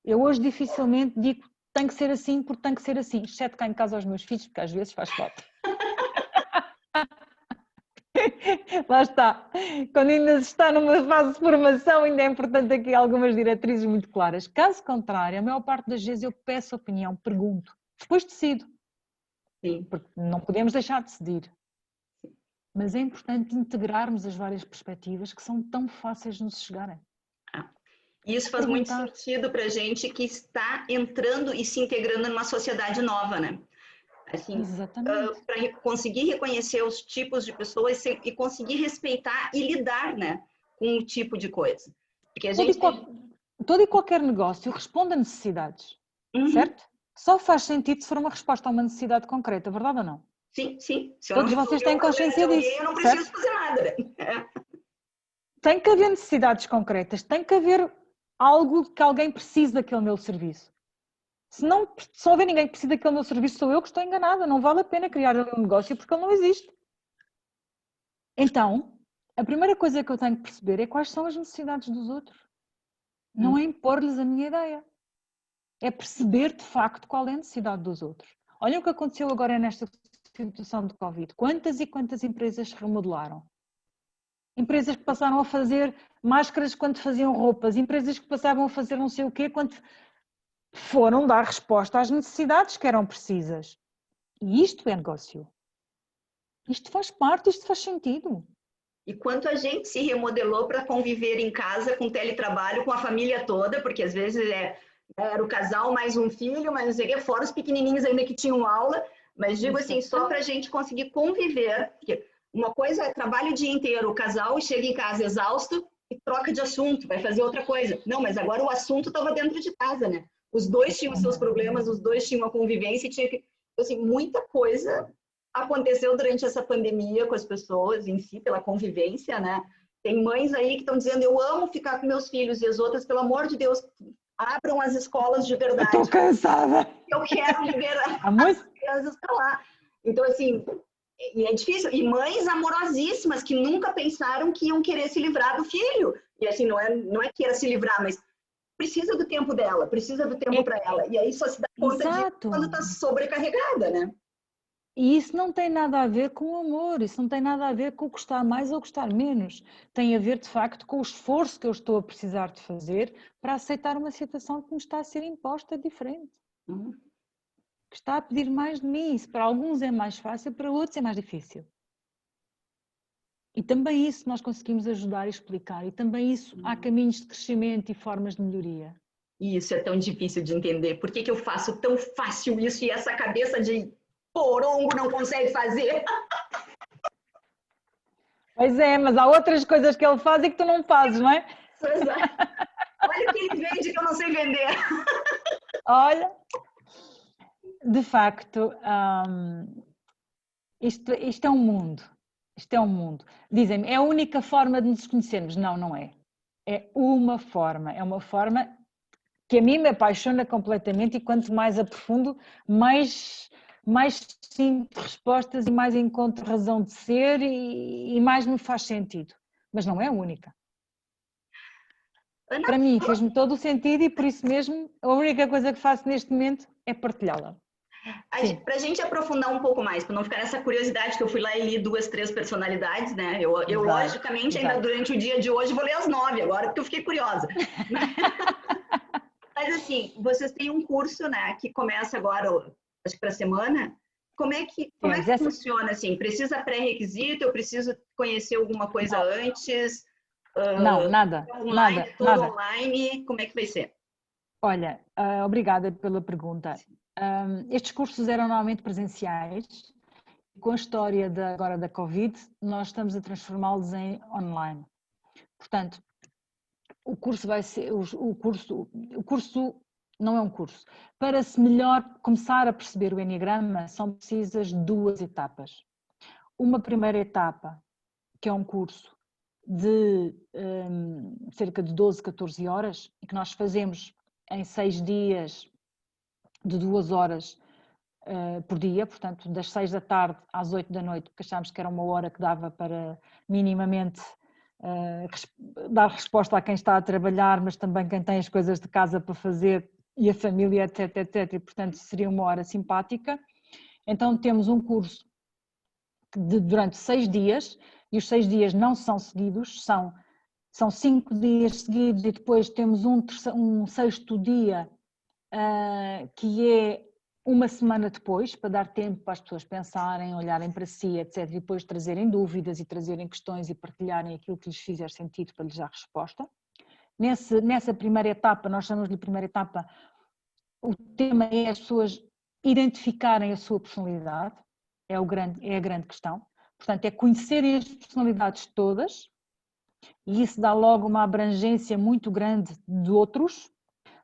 Eu hoje dificilmente digo tem que ser assim porque tem que ser assim, exceto cá em casa aos meus filhos, porque às vezes faz falta. Lá está. Quando ainda se está numa fase de formação, ainda é importante aqui algumas diretrizes muito claras. Caso contrário, a maior parte das vezes eu peço opinião, pergunto. Depois decido. Sim. Porque não podemos deixar de decidir. Mas é importante integrarmos as várias perspectivas que são tão fáceis de nos chegarem. E isso faz muito sentido para a gente que está entrando e se integrando numa sociedade nova, né? Assim, para conseguir reconhecer os tipos de pessoas e conseguir respeitar e lidar, né, com o tipo de coisa. Porque a gente... Todo e qualquer negócio responde a necessidades, certo? Só faz sentido se for uma resposta a uma necessidade concreta, verdade ou não? Sim, sim. Todos vocês têm consciência disso. Eu não preciso fazer nada. Tem que haver necessidades concretas, tem que haver algo que alguém precise daquele meu serviço. Se não houver ninguém que precise daquele meu serviço, sou eu que estou enganada. Não vale a pena criar ali um negócio porque ele não existe. Então, a primeira coisa que eu tenho que perceber é quais são as necessidades dos outros. Não é impor-lhes a minha ideia. É perceber de facto qual é a necessidade dos outros. Olha o que aconteceu agora nesta situação de Covid. Quantas e quantas empresas se remodelaram? Empresas que passaram a fazer máscaras quando faziam roupas. Empresas que passavam a fazer não sei o quê quando foram dar resposta às necessidades que eram precisas. E isto é negócio. Isto faz parte, isto faz sentido. E quanto a gente se remodelou para conviver em casa com teletrabalho, com a família toda, porque às vezes era o casal mais um filho, mas não sei o quê, fora os pequenininhos ainda que tinham aula, mas digo assim, só para a gente conseguir conviver, porque uma coisa é trabalho o dia inteiro, o casal chega em casa exausto e troca de assunto, vai fazer outra coisa. Não, mas agora o assunto estava dentro de casa, né? Os dois tinham seus problemas, os dois tinham a convivência e tinha que... Assim, muita coisa aconteceu durante essa pandemia com as pessoas em si, pela convivência, né? Tem mães aí que estão dizendo, eu amo ficar com meus filhos, e as outras, pelo amor de Deus, abram as escolas de verdade. Eu estou cansada. Eu quero ver as crianças estar lá. Então, assim, e é difícil. E mães amorosíssimas que nunca pensaram que iam querer se livrar do filho. E assim, não é queira se livrar, mas precisa do tempo dela, precisa do tempo para ela. E aí só se dá conta disso quando está sobrecarregada, né? E isso não tem nada a ver com o amor, isso não tem nada a ver com gostar mais ou gostar menos. Tem a ver, de facto, com o esforço que eu estou a precisar de fazer para aceitar uma situação que me está a ser imposta diferente. Que está a pedir mais de mim. Isso para alguns é mais fácil, para outros é mais difícil. E também isso nós conseguimos ajudar e explicar. E também isso há caminhos de crescimento e formas de melhoria. E isso é tão difícil de entender. Por que eu faço tão fácil isso e essa cabeça de porongo não consegue fazer? Pois é, mas há outras coisas que ele faz e que tu não fazes, não é? Olha o que ele vende que eu não sei vender. Olha, de facto, isto é um mundo. Isto é um mundo. Dizem-me, é a única forma de nos conhecermos. Não, não é. É uma forma que a mim me apaixona completamente e quanto mais aprofundo, mais sinto respostas e mais encontro razão de ser e mais me faz sentido. Mas não é a única. Ana, para mim fez-me todo o sentido e por isso mesmo a única coisa que faço neste momento é partilhá-la. Para a gente aprofundar um pouco mais, para não ficar nessa curiosidade que eu fui lá e li 2, 3 personalidades, né? Eu logicamente, ainda durante o dia de hoje, vou ler as 9 agora, porque eu fiquei curiosa. Mas assim, vocês têm um curso, né, que começa agora, acho que para a semana. Como é que funciona assim? Precisa pré-requisito? Eu preciso conhecer alguma coisa antes? Não, nada. Online, nada. Online? Como é que vai ser? Olha, obrigada pela pergunta. Estes cursos eram normalmente presenciais. Com a história agora da Covid, nós estamos a transformá-los em online. Portanto, o curso vai ser, o curso não é um curso. Para se melhor começar a perceber o Enneagrama, são precisas 2 etapas. Uma primeira etapa, que é um curso de cerca de 12, 14 horas, e que nós fazemos em 6 dias de 2 horas por dia, portanto das 6 da tarde às 8 da noite, porque achámos que era uma hora que dava para minimamente dar resposta a quem está a trabalhar, mas também quem tem as coisas de casa para fazer e a família, etc, etc, e portanto seria uma hora simpática. Então temos um curso durante 6 dias, e os 6 dias não são seguidos, são 5 dias seguidos e depois temos um 6º dia que é uma semana depois, para dar tempo para as pessoas pensarem, olharem para si, etc, e depois trazerem dúvidas e trazerem questões e partilharem aquilo que lhes fizer sentido para lhes dar resposta. Nessa primeira etapa, nós chamamos de primeira etapa, o tema é as pessoas identificarem a sua personalidade, é a grande questão. Portanto, é conhecerem as personalidades todas, e isso dá logo uma abrangência muito grande de outros,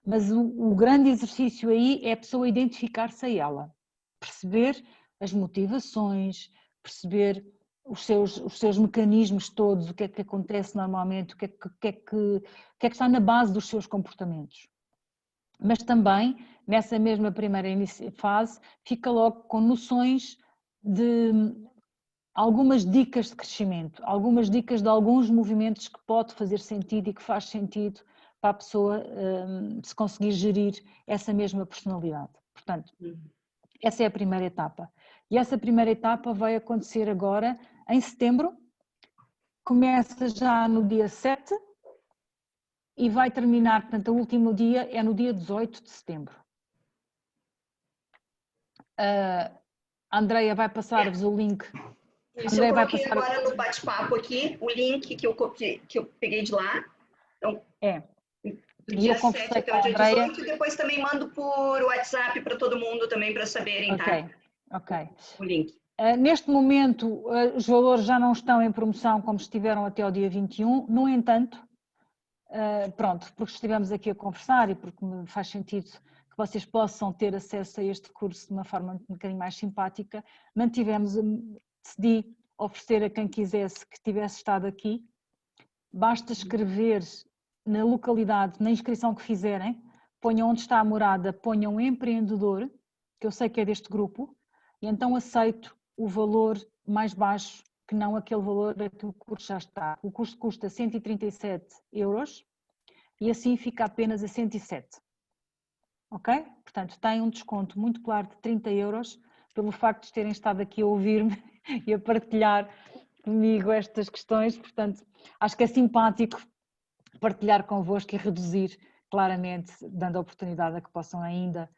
mas o grande exercício aí é a pessoa identificar-se a ela, perceber as motivações, perceber os seus mecanismos todos, o que é que acontece normalmente, o que é que está na base dos seus comportamentos. Mas também, nessa mesma primeira fase, fica logo com noções de algumas dicas de crescimento, algumas dicas de alguns movimentos que pode fazer sentido e que faz sentido para a pessoa se conseguir gerir essa mesma personalidade. Portanto, essa é a primeira etapa. E essa primeira etapa vai acontecer agora em setembro, começa já no dia 7 e vai terminar, portanto, o último dia é no dia 18 de setembro. A Andreia vai passar-vos o link. Isso, eu coloquei agora no bate-papo aqui, o link que eu peguei de lá. Então, do dia 7 até o dia 18, e depois também mando por WhatsApp para todo mundo também para saberem, tá? Ok. O link. Neste momento, os valores já não estão em promoção como estiveram até ao dia 21, no entanto, pronto, porque estivemos aqui a conversar e porque me faz sentido que vocês possam ter acesso a este curso de uma forma um bocadinho mais simpática, decidi oferecer a quem quisesse que tivesse estado aqui basta escrever na localidade, na inscrição que fizerem, ponham onde está a morada, ponham empreendedor, que eu sei que é deste grupo, e então aceito o valor mais baixo que não aquele valor a que o curso já está. O curso custa 137 euros e assim fica apenas a 107. Ok? Portanto, tem um desconto muito claro de 30 euros pelo facto de terem estado aqui a ouvir-me e a partilhar comigo estas questões. Portanto, acho que é simpático partilhar convosco e reduzir claramente, dando a oportunidade a que possam ainda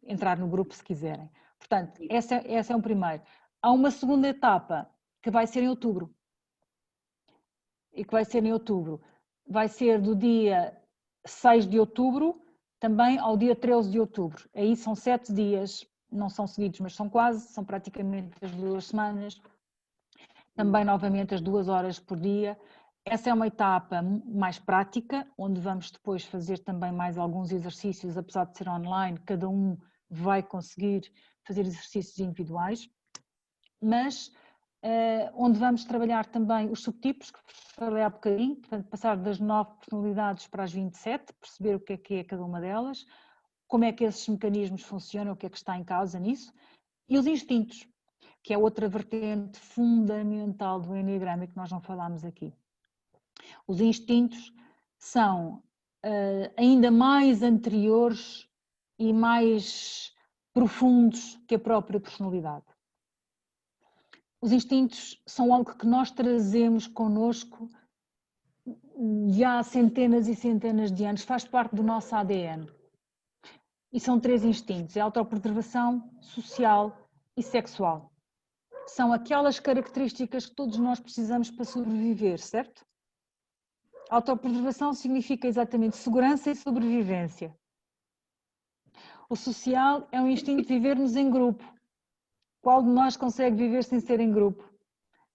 entrar no grupo se quiserem. Portanto, esse é um primeiro. Há uma segunda etapa que vai ser em outubro. E que vai ser em outubro. Vai ser do dia 6 de outubro também ao dia 13 de outubro. Aí são 7 dias, não são seguidos, mas são quase, são praticamente as 2 semanas. Também novamente as 2 horas por dia. Essa é uma etapa mais prática, onde vamos depois fazer também mais alguns exercícios, apesar de ser online, cada um vai conseguir fazer exercícios individuais, mas onde vamos trabalhar também os subtipos, que falei há bocadinho, portanto passar das 9 personalidades para as 27, perceber o que é cada uma delas, como é que esses mecanismos funcionam, o que é que está em causa nisso, e os instintos, que é outra vertente fundamental do Enneagrama que nós não falámos aqui. Os instintos são ainda mais anteriores e mais profundos que a própria personalidade. Os instintos são algo que nós trazemos connosco já há centenas e centenas de anos, faz parte do nosso ADN. E são 3 instintos: a autopreservação, social e sexual. São aquelas características que todos nós precisamos para sobreviver, certo? Autopreservação significa exatamente segurança e sobrevivência. O social é um instinto de vivermos em grupo. Qual de nós consegue viver sem ser em grupo?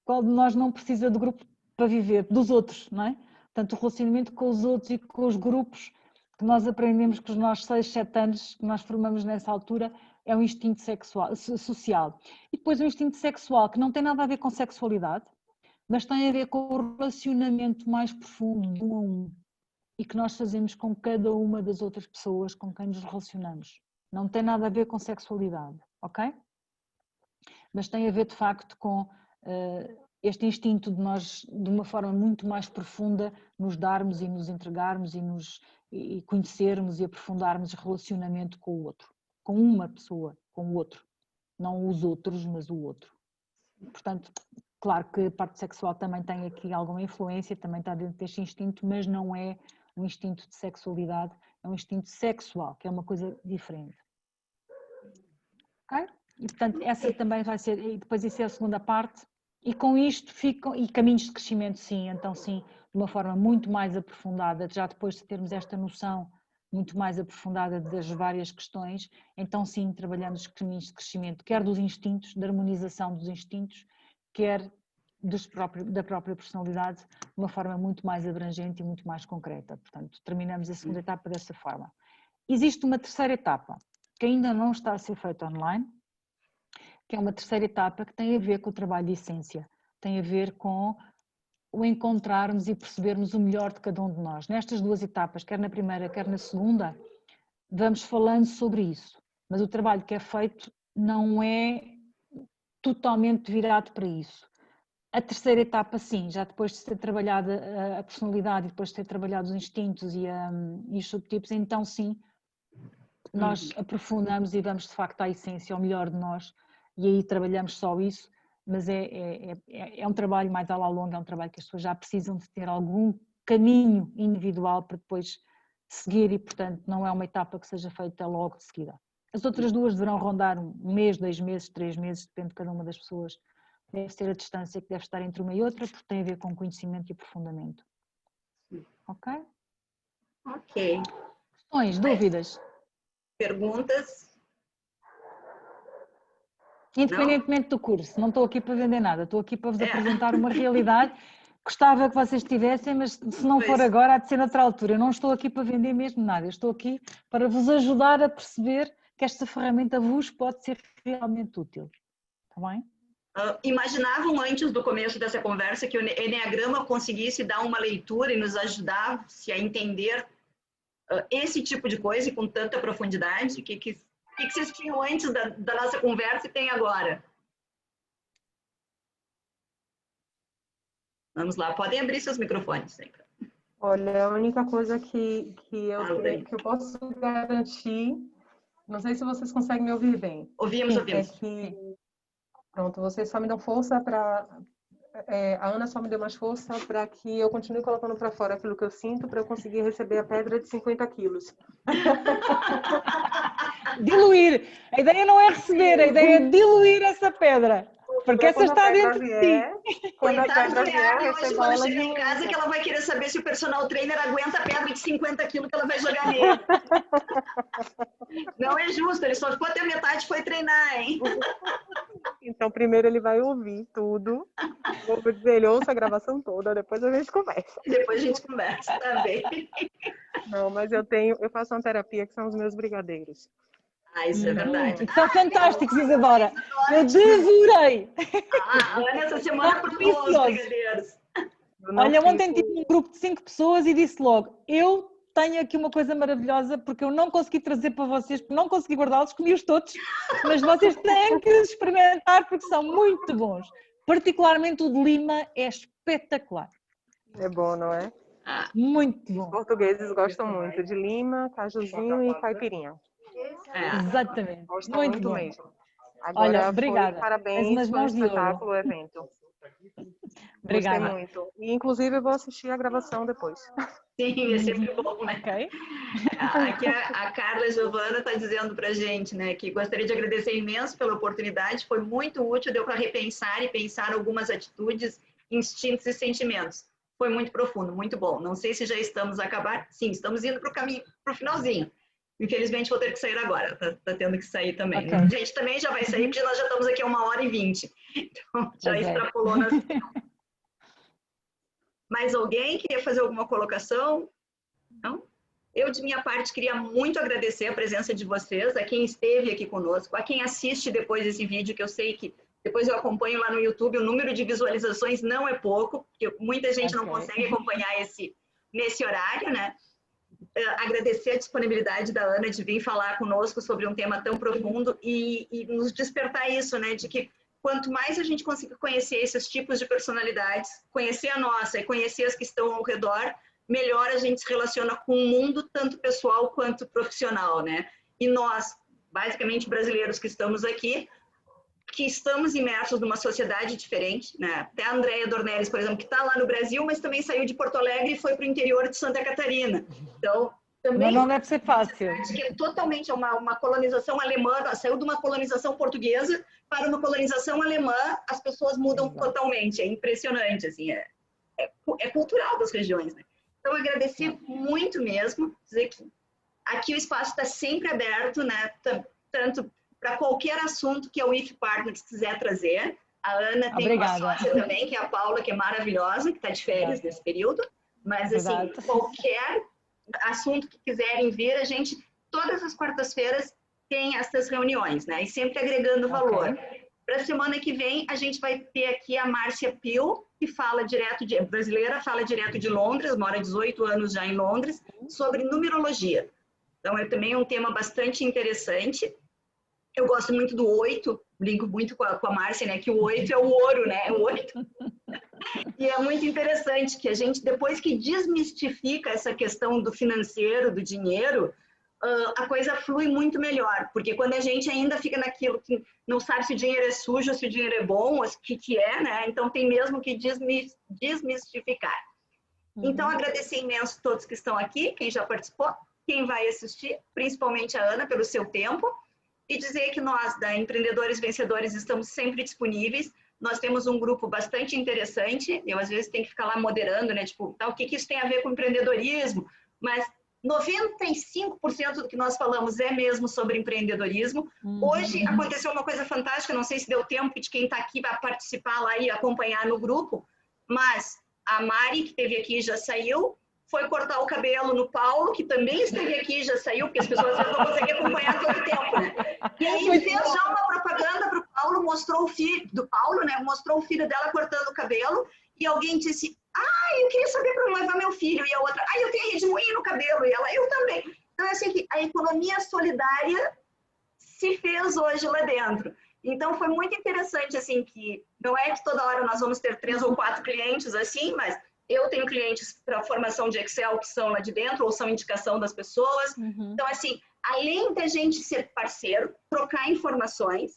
Qual de nós não precisa de grupo para viver? Dos outros, não é? Portanto, o relacionamento com os outros e com os grupos que nós aprendemos com os nossos 6, 7 anos, que nós formamos nessa altura, é um instinto social. E depois o instinto sexual, que não tem nada a ver com sexualidade, mas tem a ver com o relacionamento mais profundo de um a um e que nós fazemos com cada uma das outras pessoas com quem nos relacionamos. Não tem nada a ver com sexualidade, ok? Mas tem a ver de facto com este instinto de nós, de uma forma muito mais profunda, nos darmos e nos entregarmos e conhecermos e aprofundarmos o relacionamento com o outro, com uma pessoa, com o outro, não os outros, mas o outro. Portanto, claro que a parte sexual também tem aqui alguma influência, também está dentro deste instinto, mas não é um instinto de sexualidade, é um instinto sexual, que é uma coisa diferente. Ok? E portanto essa também vai ser, e depois isso é a segunda parte, e com isto ficam, e caminhos de crescimento sim, então sim, de uma forma muito mais aprofundada, já depois de termos esta noção muito mais aprofundada das várias questões, então sim trabalhamos os caminhos de crescimento, quer dos instintos, da harmonização dos instintos, quer da própria personalidade, de uma forma muito mais abrangente e muito mais concreta. Portanto, terminamos a segunda etapa dessa forma. Existe uma terceira etapa, que ainda não está a ser feita online, que é uma terceira etapa que tem a ver com o trabalho de essência, tem a ver com o encontrarmos e percebermos o melhor de cada um de nós. Nestas 2 etapas, quer na primeira, quer na segunda, vamos falando sobre isso, mas o trabalho que é feito não é totalmente virado para isso. A terceira etapa, sim, já depois de ter trabalhado a personalidade e depois de ter trabalhado os instintos e os subtipos, então sim, nós aprofundamos e vamos de facto à essência, ao melhor de nós, e aí trabalhamos só isso, mas é um trabalho mais à la longa, é um trabalho que as pessoas já precisam de ter algum caminho individual para depois seguir e, portanto, não é uma etapa que seja feita logo de seguida. As outras 2 deverão rondar 1 mês, 2 meses, 3 meses, depende de cada uma das pessoas. Deve ser a distância que deve estar entre uma e outra, porque tem a ver com conhecimento e aprofundamento. Ok? Ok. Questões, dúvidas? Perguntas? Independentemente do curso, não estou aqui para vender nada, estou aqui para vos apresentar uma realidade. Gostava que vocês tivessem, mas se não for agora, há de ser noutra altura. Eu não estou aqui para vender mesmo nada, eu estou aqui para vos ajudar a perceber que esta ferramenta vos pode ser realmente útil. Está bem? imaginavam antes do começo dessa conversa que o Eneagrama conseguisse dar uma leitura e nos ajudasse a entender esse tipo de coisa e com tanta profundidade? O que vocês tinham antes da nossa conversa e tem agora? Vamos lá, podem abrir seus microfones sempre. Olha, a única coisa que eu posso garantir, não sei se vocês conseguem me ouvir bem. Ouvimos. É que, pronto, vocês só me dão força para... a Ana só me deu mais força para que eu continue colocando para fora aquilo que eu sinto para eu conseguir receber a pedra de 50 quilos. Diluir. A ideia não é receber, a ideia é diluir essa pedra. Porque essa está dentro de ti. Quando a pedra vier, hoje, receba quando ela chegar em casa, que ela vai querer saber se o personal trainer aguenta a pedra de 50 quilos que ela vai jogar nele. Não é justo, ele só ficou até a metade, foi treinar, hein? Então, primeiro ele vai ouvir tudo. Vou dizer, ele ouça a gravação toda, depois a gente conversa. Depois a gente conversa também. Não, mas eu faço uma terapia que são os meus brigadeiros. Isso é verdade. Que são fantásticos, Isadora. Eu devorei. A Ana essa semana provou os brigadeiros. Olha, ontem tive um grupo de 5 pessoas e disse logo, eu tenho aqui uma coisa maravilhosa porque eu não consegui trazer para vocês, porque não consegui guardá-los, comi-os todos, mas vocês têm que experimentar porque são muito bons. Particularmente o de Lima é espetacular. É bom, não é? Muito bom. Os portugueses gostam muito de Lima, cajuzinho e caipirinha. Exatamente. Gostam muito mesmo. Agora, olha, obrigada. Parabéns pelo espetáculo, espetáculo. Obrigada. Gostei muito. E, inclusive, eu vou assistir a gravação depois. Sim, é sempre bom, né? Okay. Aqui a Carla Giovana está dizendo para a gente, né, que gostaria de agradecer imenso pela oportunidade, foi muito útil, deu para repensar e pensar algumas atitudes, instintos e sentimentos. Foi muito profundo, muito bom. Não sei se já estamos a acabar. Sim, estamos indo para o caminho, para o finalzinho. Infelizmente vou ter que sair agora, tá tendo que sair também. Okay. A gente também já vai sair, porque nós já estamos aqui a 1h20. Então, já extrapolou nosso tempo. Mais alguém queria fazer alguma colocação? Não? Eu, de minha parte, queria muito agradecer a presença de vocês, a quem esteve aqui conosco, a quem assiste depois esse vídeo, que eu sei que depois eu acompanho lá no YouTube, o número de visualizações não é pouco, porque muita gente não consegue acompanhar nesse horário, né? Agradecer a disponibilidade da Ana de vir falar conosco sobre um tema tão profundo e nos despertar isso, né? De que quanto mais a gente conseguir conhecer esses tipos de personalidades, conhecer a nossa e conhecer as que estão ao redor, melhor a gente se relaciona com o mundo, tanto pessoal quanto profissional, né? E nós, basicamente brasileiros que estamos aqui, que estamos imersos numa sociedade diferente, né? Até a Andréia Dornelles, por exemplo, que está lá no Brasil, mas também saiu de Porto Alegre e foi para o interior de Santa Catarina. Então, também não deve ser fácil. Que é totalmente uma colonização alemã, saiu de uma colonização portuguesa para uma colonização alemã, as pessoas mudam totalmente, é impressionante, assim, é cultural das regiões, né? Então, agradecer muito mesmo, dizer que aqui o espaço está sempre aberto, né? Tanto para qualquer assunto que a WIF Partners quiser trazer. A Ana tem uma sócia também, que é a Paula, que é maravilhosa, que está de férias nesse período. Mas, assim, qualquer assunto que quiserem vir, a gente, todas as quartas-feiras, tem essas reuniões, né? E sempre agregando valor. Para a semana que vem, a gente vai ter aqui a Márcia Pio, que fala brasileira, fala direto de Londres, mora 18 anos já em Londres, sobre numerologia. Então, é também um tema bastante interessante. Eu gosto muito do 8, brinco muito com a Márcia, né? Que o 8 é o ouro, né? O 8. E é muito interessante que a gente, depois que desmistifica essa questão do financeiro, do dinheiro, a coisa flui muito melhor. Porque quando a gente ainda fica naquilo que não sabe se o dinheiro é sujo, se o dinheiro é bom, ou o que é, né? Então tem mesmo que desmistificar. Então, agradecer imenso a todos que estão aqui, quem já participou, quem vai assistir, principalmente a Ana, pelo seu tempo. E dizer que nós, da Empreendedores Vencedores, estamos sempre disponíveis. Nós temos um grupo bastante interessante. Eu, às vezes, tenho que ficar lá moderando, né? Tipo, tá, o que isso tem a ver com empreendedorismo? Mas 95% do que nós falamos é mesmo sobre empreendedorismo. Hoje aconteceu uma coisa fantástica, não sei se deu tempo de quem está aqui vai participar lá e acompanhar no grupo, mas a Mari, que esteve aqui, já saiu. foi cortar o cabelo no Paulo, que também esteve aqui, já saiu, porque as pessoas não conseguem acompanhar todo o tempo, né? E aí fez já uma propaganda para o Paulo, mostrou o filho do Paulo, né? Mostrou o filho dela cortando o cabelo, e alguém disse, eu queria saber para levar meu filho, e a outra, eu tenho redemoinho no cabelo, e ela, eu também. Então, é assim, que a economia solidária se fez hoje lá dentro. Então, foi muito interessante, assim, que não é que toda hora nós vamos ter 3 ou 4 clientes, assim, mas eu tenho clientes para formação de Excel que são lá de dentro, ou são indicação das pessoas. Então, assim, além da gente ser parceiro, trocar informações,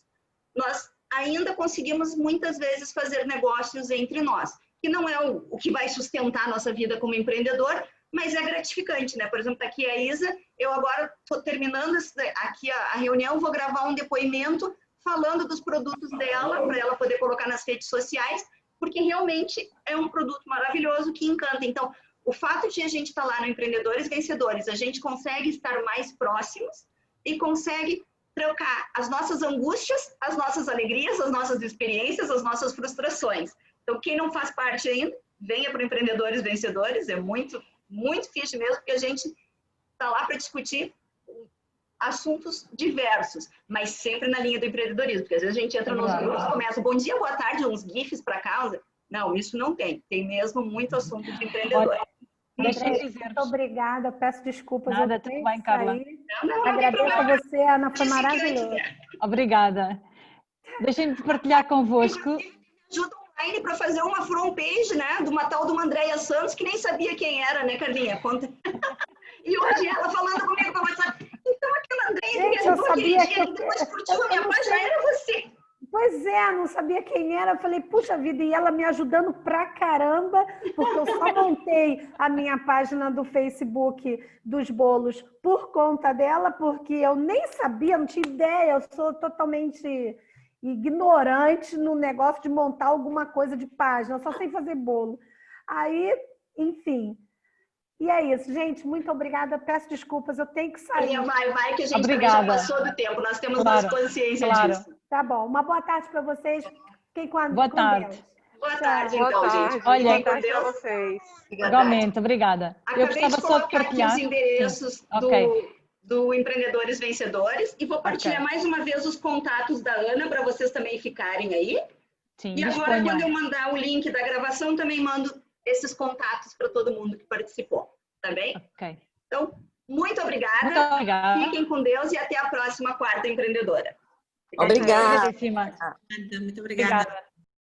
nós ainda conseguimos muitas vezes fazer negócios entre nós, que não é o que vai sustentar a nossa vida como empreendedor, mas é gratificante, né? Por exemplo, tá aqui a Isa, eu agora estou terminando aqui a reunião, vou gravar um depoimento falando dos produtos dela, para ela poder colocar nas redes sociais, porque realmente é um produto maravilhoso que encanta. Então, o fato de a gente estar lá no Empreendedores Vencedores, a gente consegue estar mais próximos e consegue trocar as nossas angústias, as nossas alegrias, as nossas experiências, as nossas frustrações. Então, quem não faz parte ainda, venha para o Empreendedores Vencedores, é muito, muito fixe mesmo, porque a gente está lá para discutir assuntos diversos, mas sempre na linha do empreendedorismo, porque às vezes a gente entra nos grupos, começa, bom dia, boa tarde, uns gifs para casa. Não, isso não tem. Tem mesmo muito assunto de empreendedor. Deixa eu dizer. Muito obrigada, peço desculpas. Nada, tudo bem, Carla. Agradeço a você, Ana, foi maravilhoso. Obrigada. Deixem-me partilhar convosco. Ajuda online para fazer uma front page, né, de uma tal de uma Andréia Santos, que nem sabia quem era, né, Carlinha? Conta. E hoje ela falando comigo no WhatsApp. Então, aquela Andréia que eu sabia que depois curtiu a minha página, era você. Pois é, não sabia quem era. Eu falei, puxa vida, e ela me ajudando pra caramba, porque eu só montei a minha página do Facebook dos bolos por conta dela, porque eu nem sabia, não tinha ideia, eu sou totalmente ignorante no negócio de montar alguma coisa de página, eu só sei fazer bolo. Aí, enfim. E é isso, gente, muito obrigada, peço desculpas, eu tenho que sair. Vai, que a gente já passou do tempo, nós temos mais consciência disso. Tá bom, uma boa tarde para vocês. Fiquem com a Boa tarde. Deus. Boa tarde, então, gente. Olha, Fiquem com Deus. Vocês. Igualmente, obrigada. Acabei eu gostava de só de colocar partilhar aqui os endereços do Empreendedores Vencedores e vou partilhar mais uma vez os contatos da Ana para vocês também ficarem aí. Sim, e agora, quando eu mandar o link da gravação, também mando esses contatos para todo mundo que participou, tá bem? Ok. Então, muito obrigada. Muito obrigada. Fiquem com Deus e até a próxima Quarta Empreendedora. Obrigada. Muito obrigada. Muito obrigada.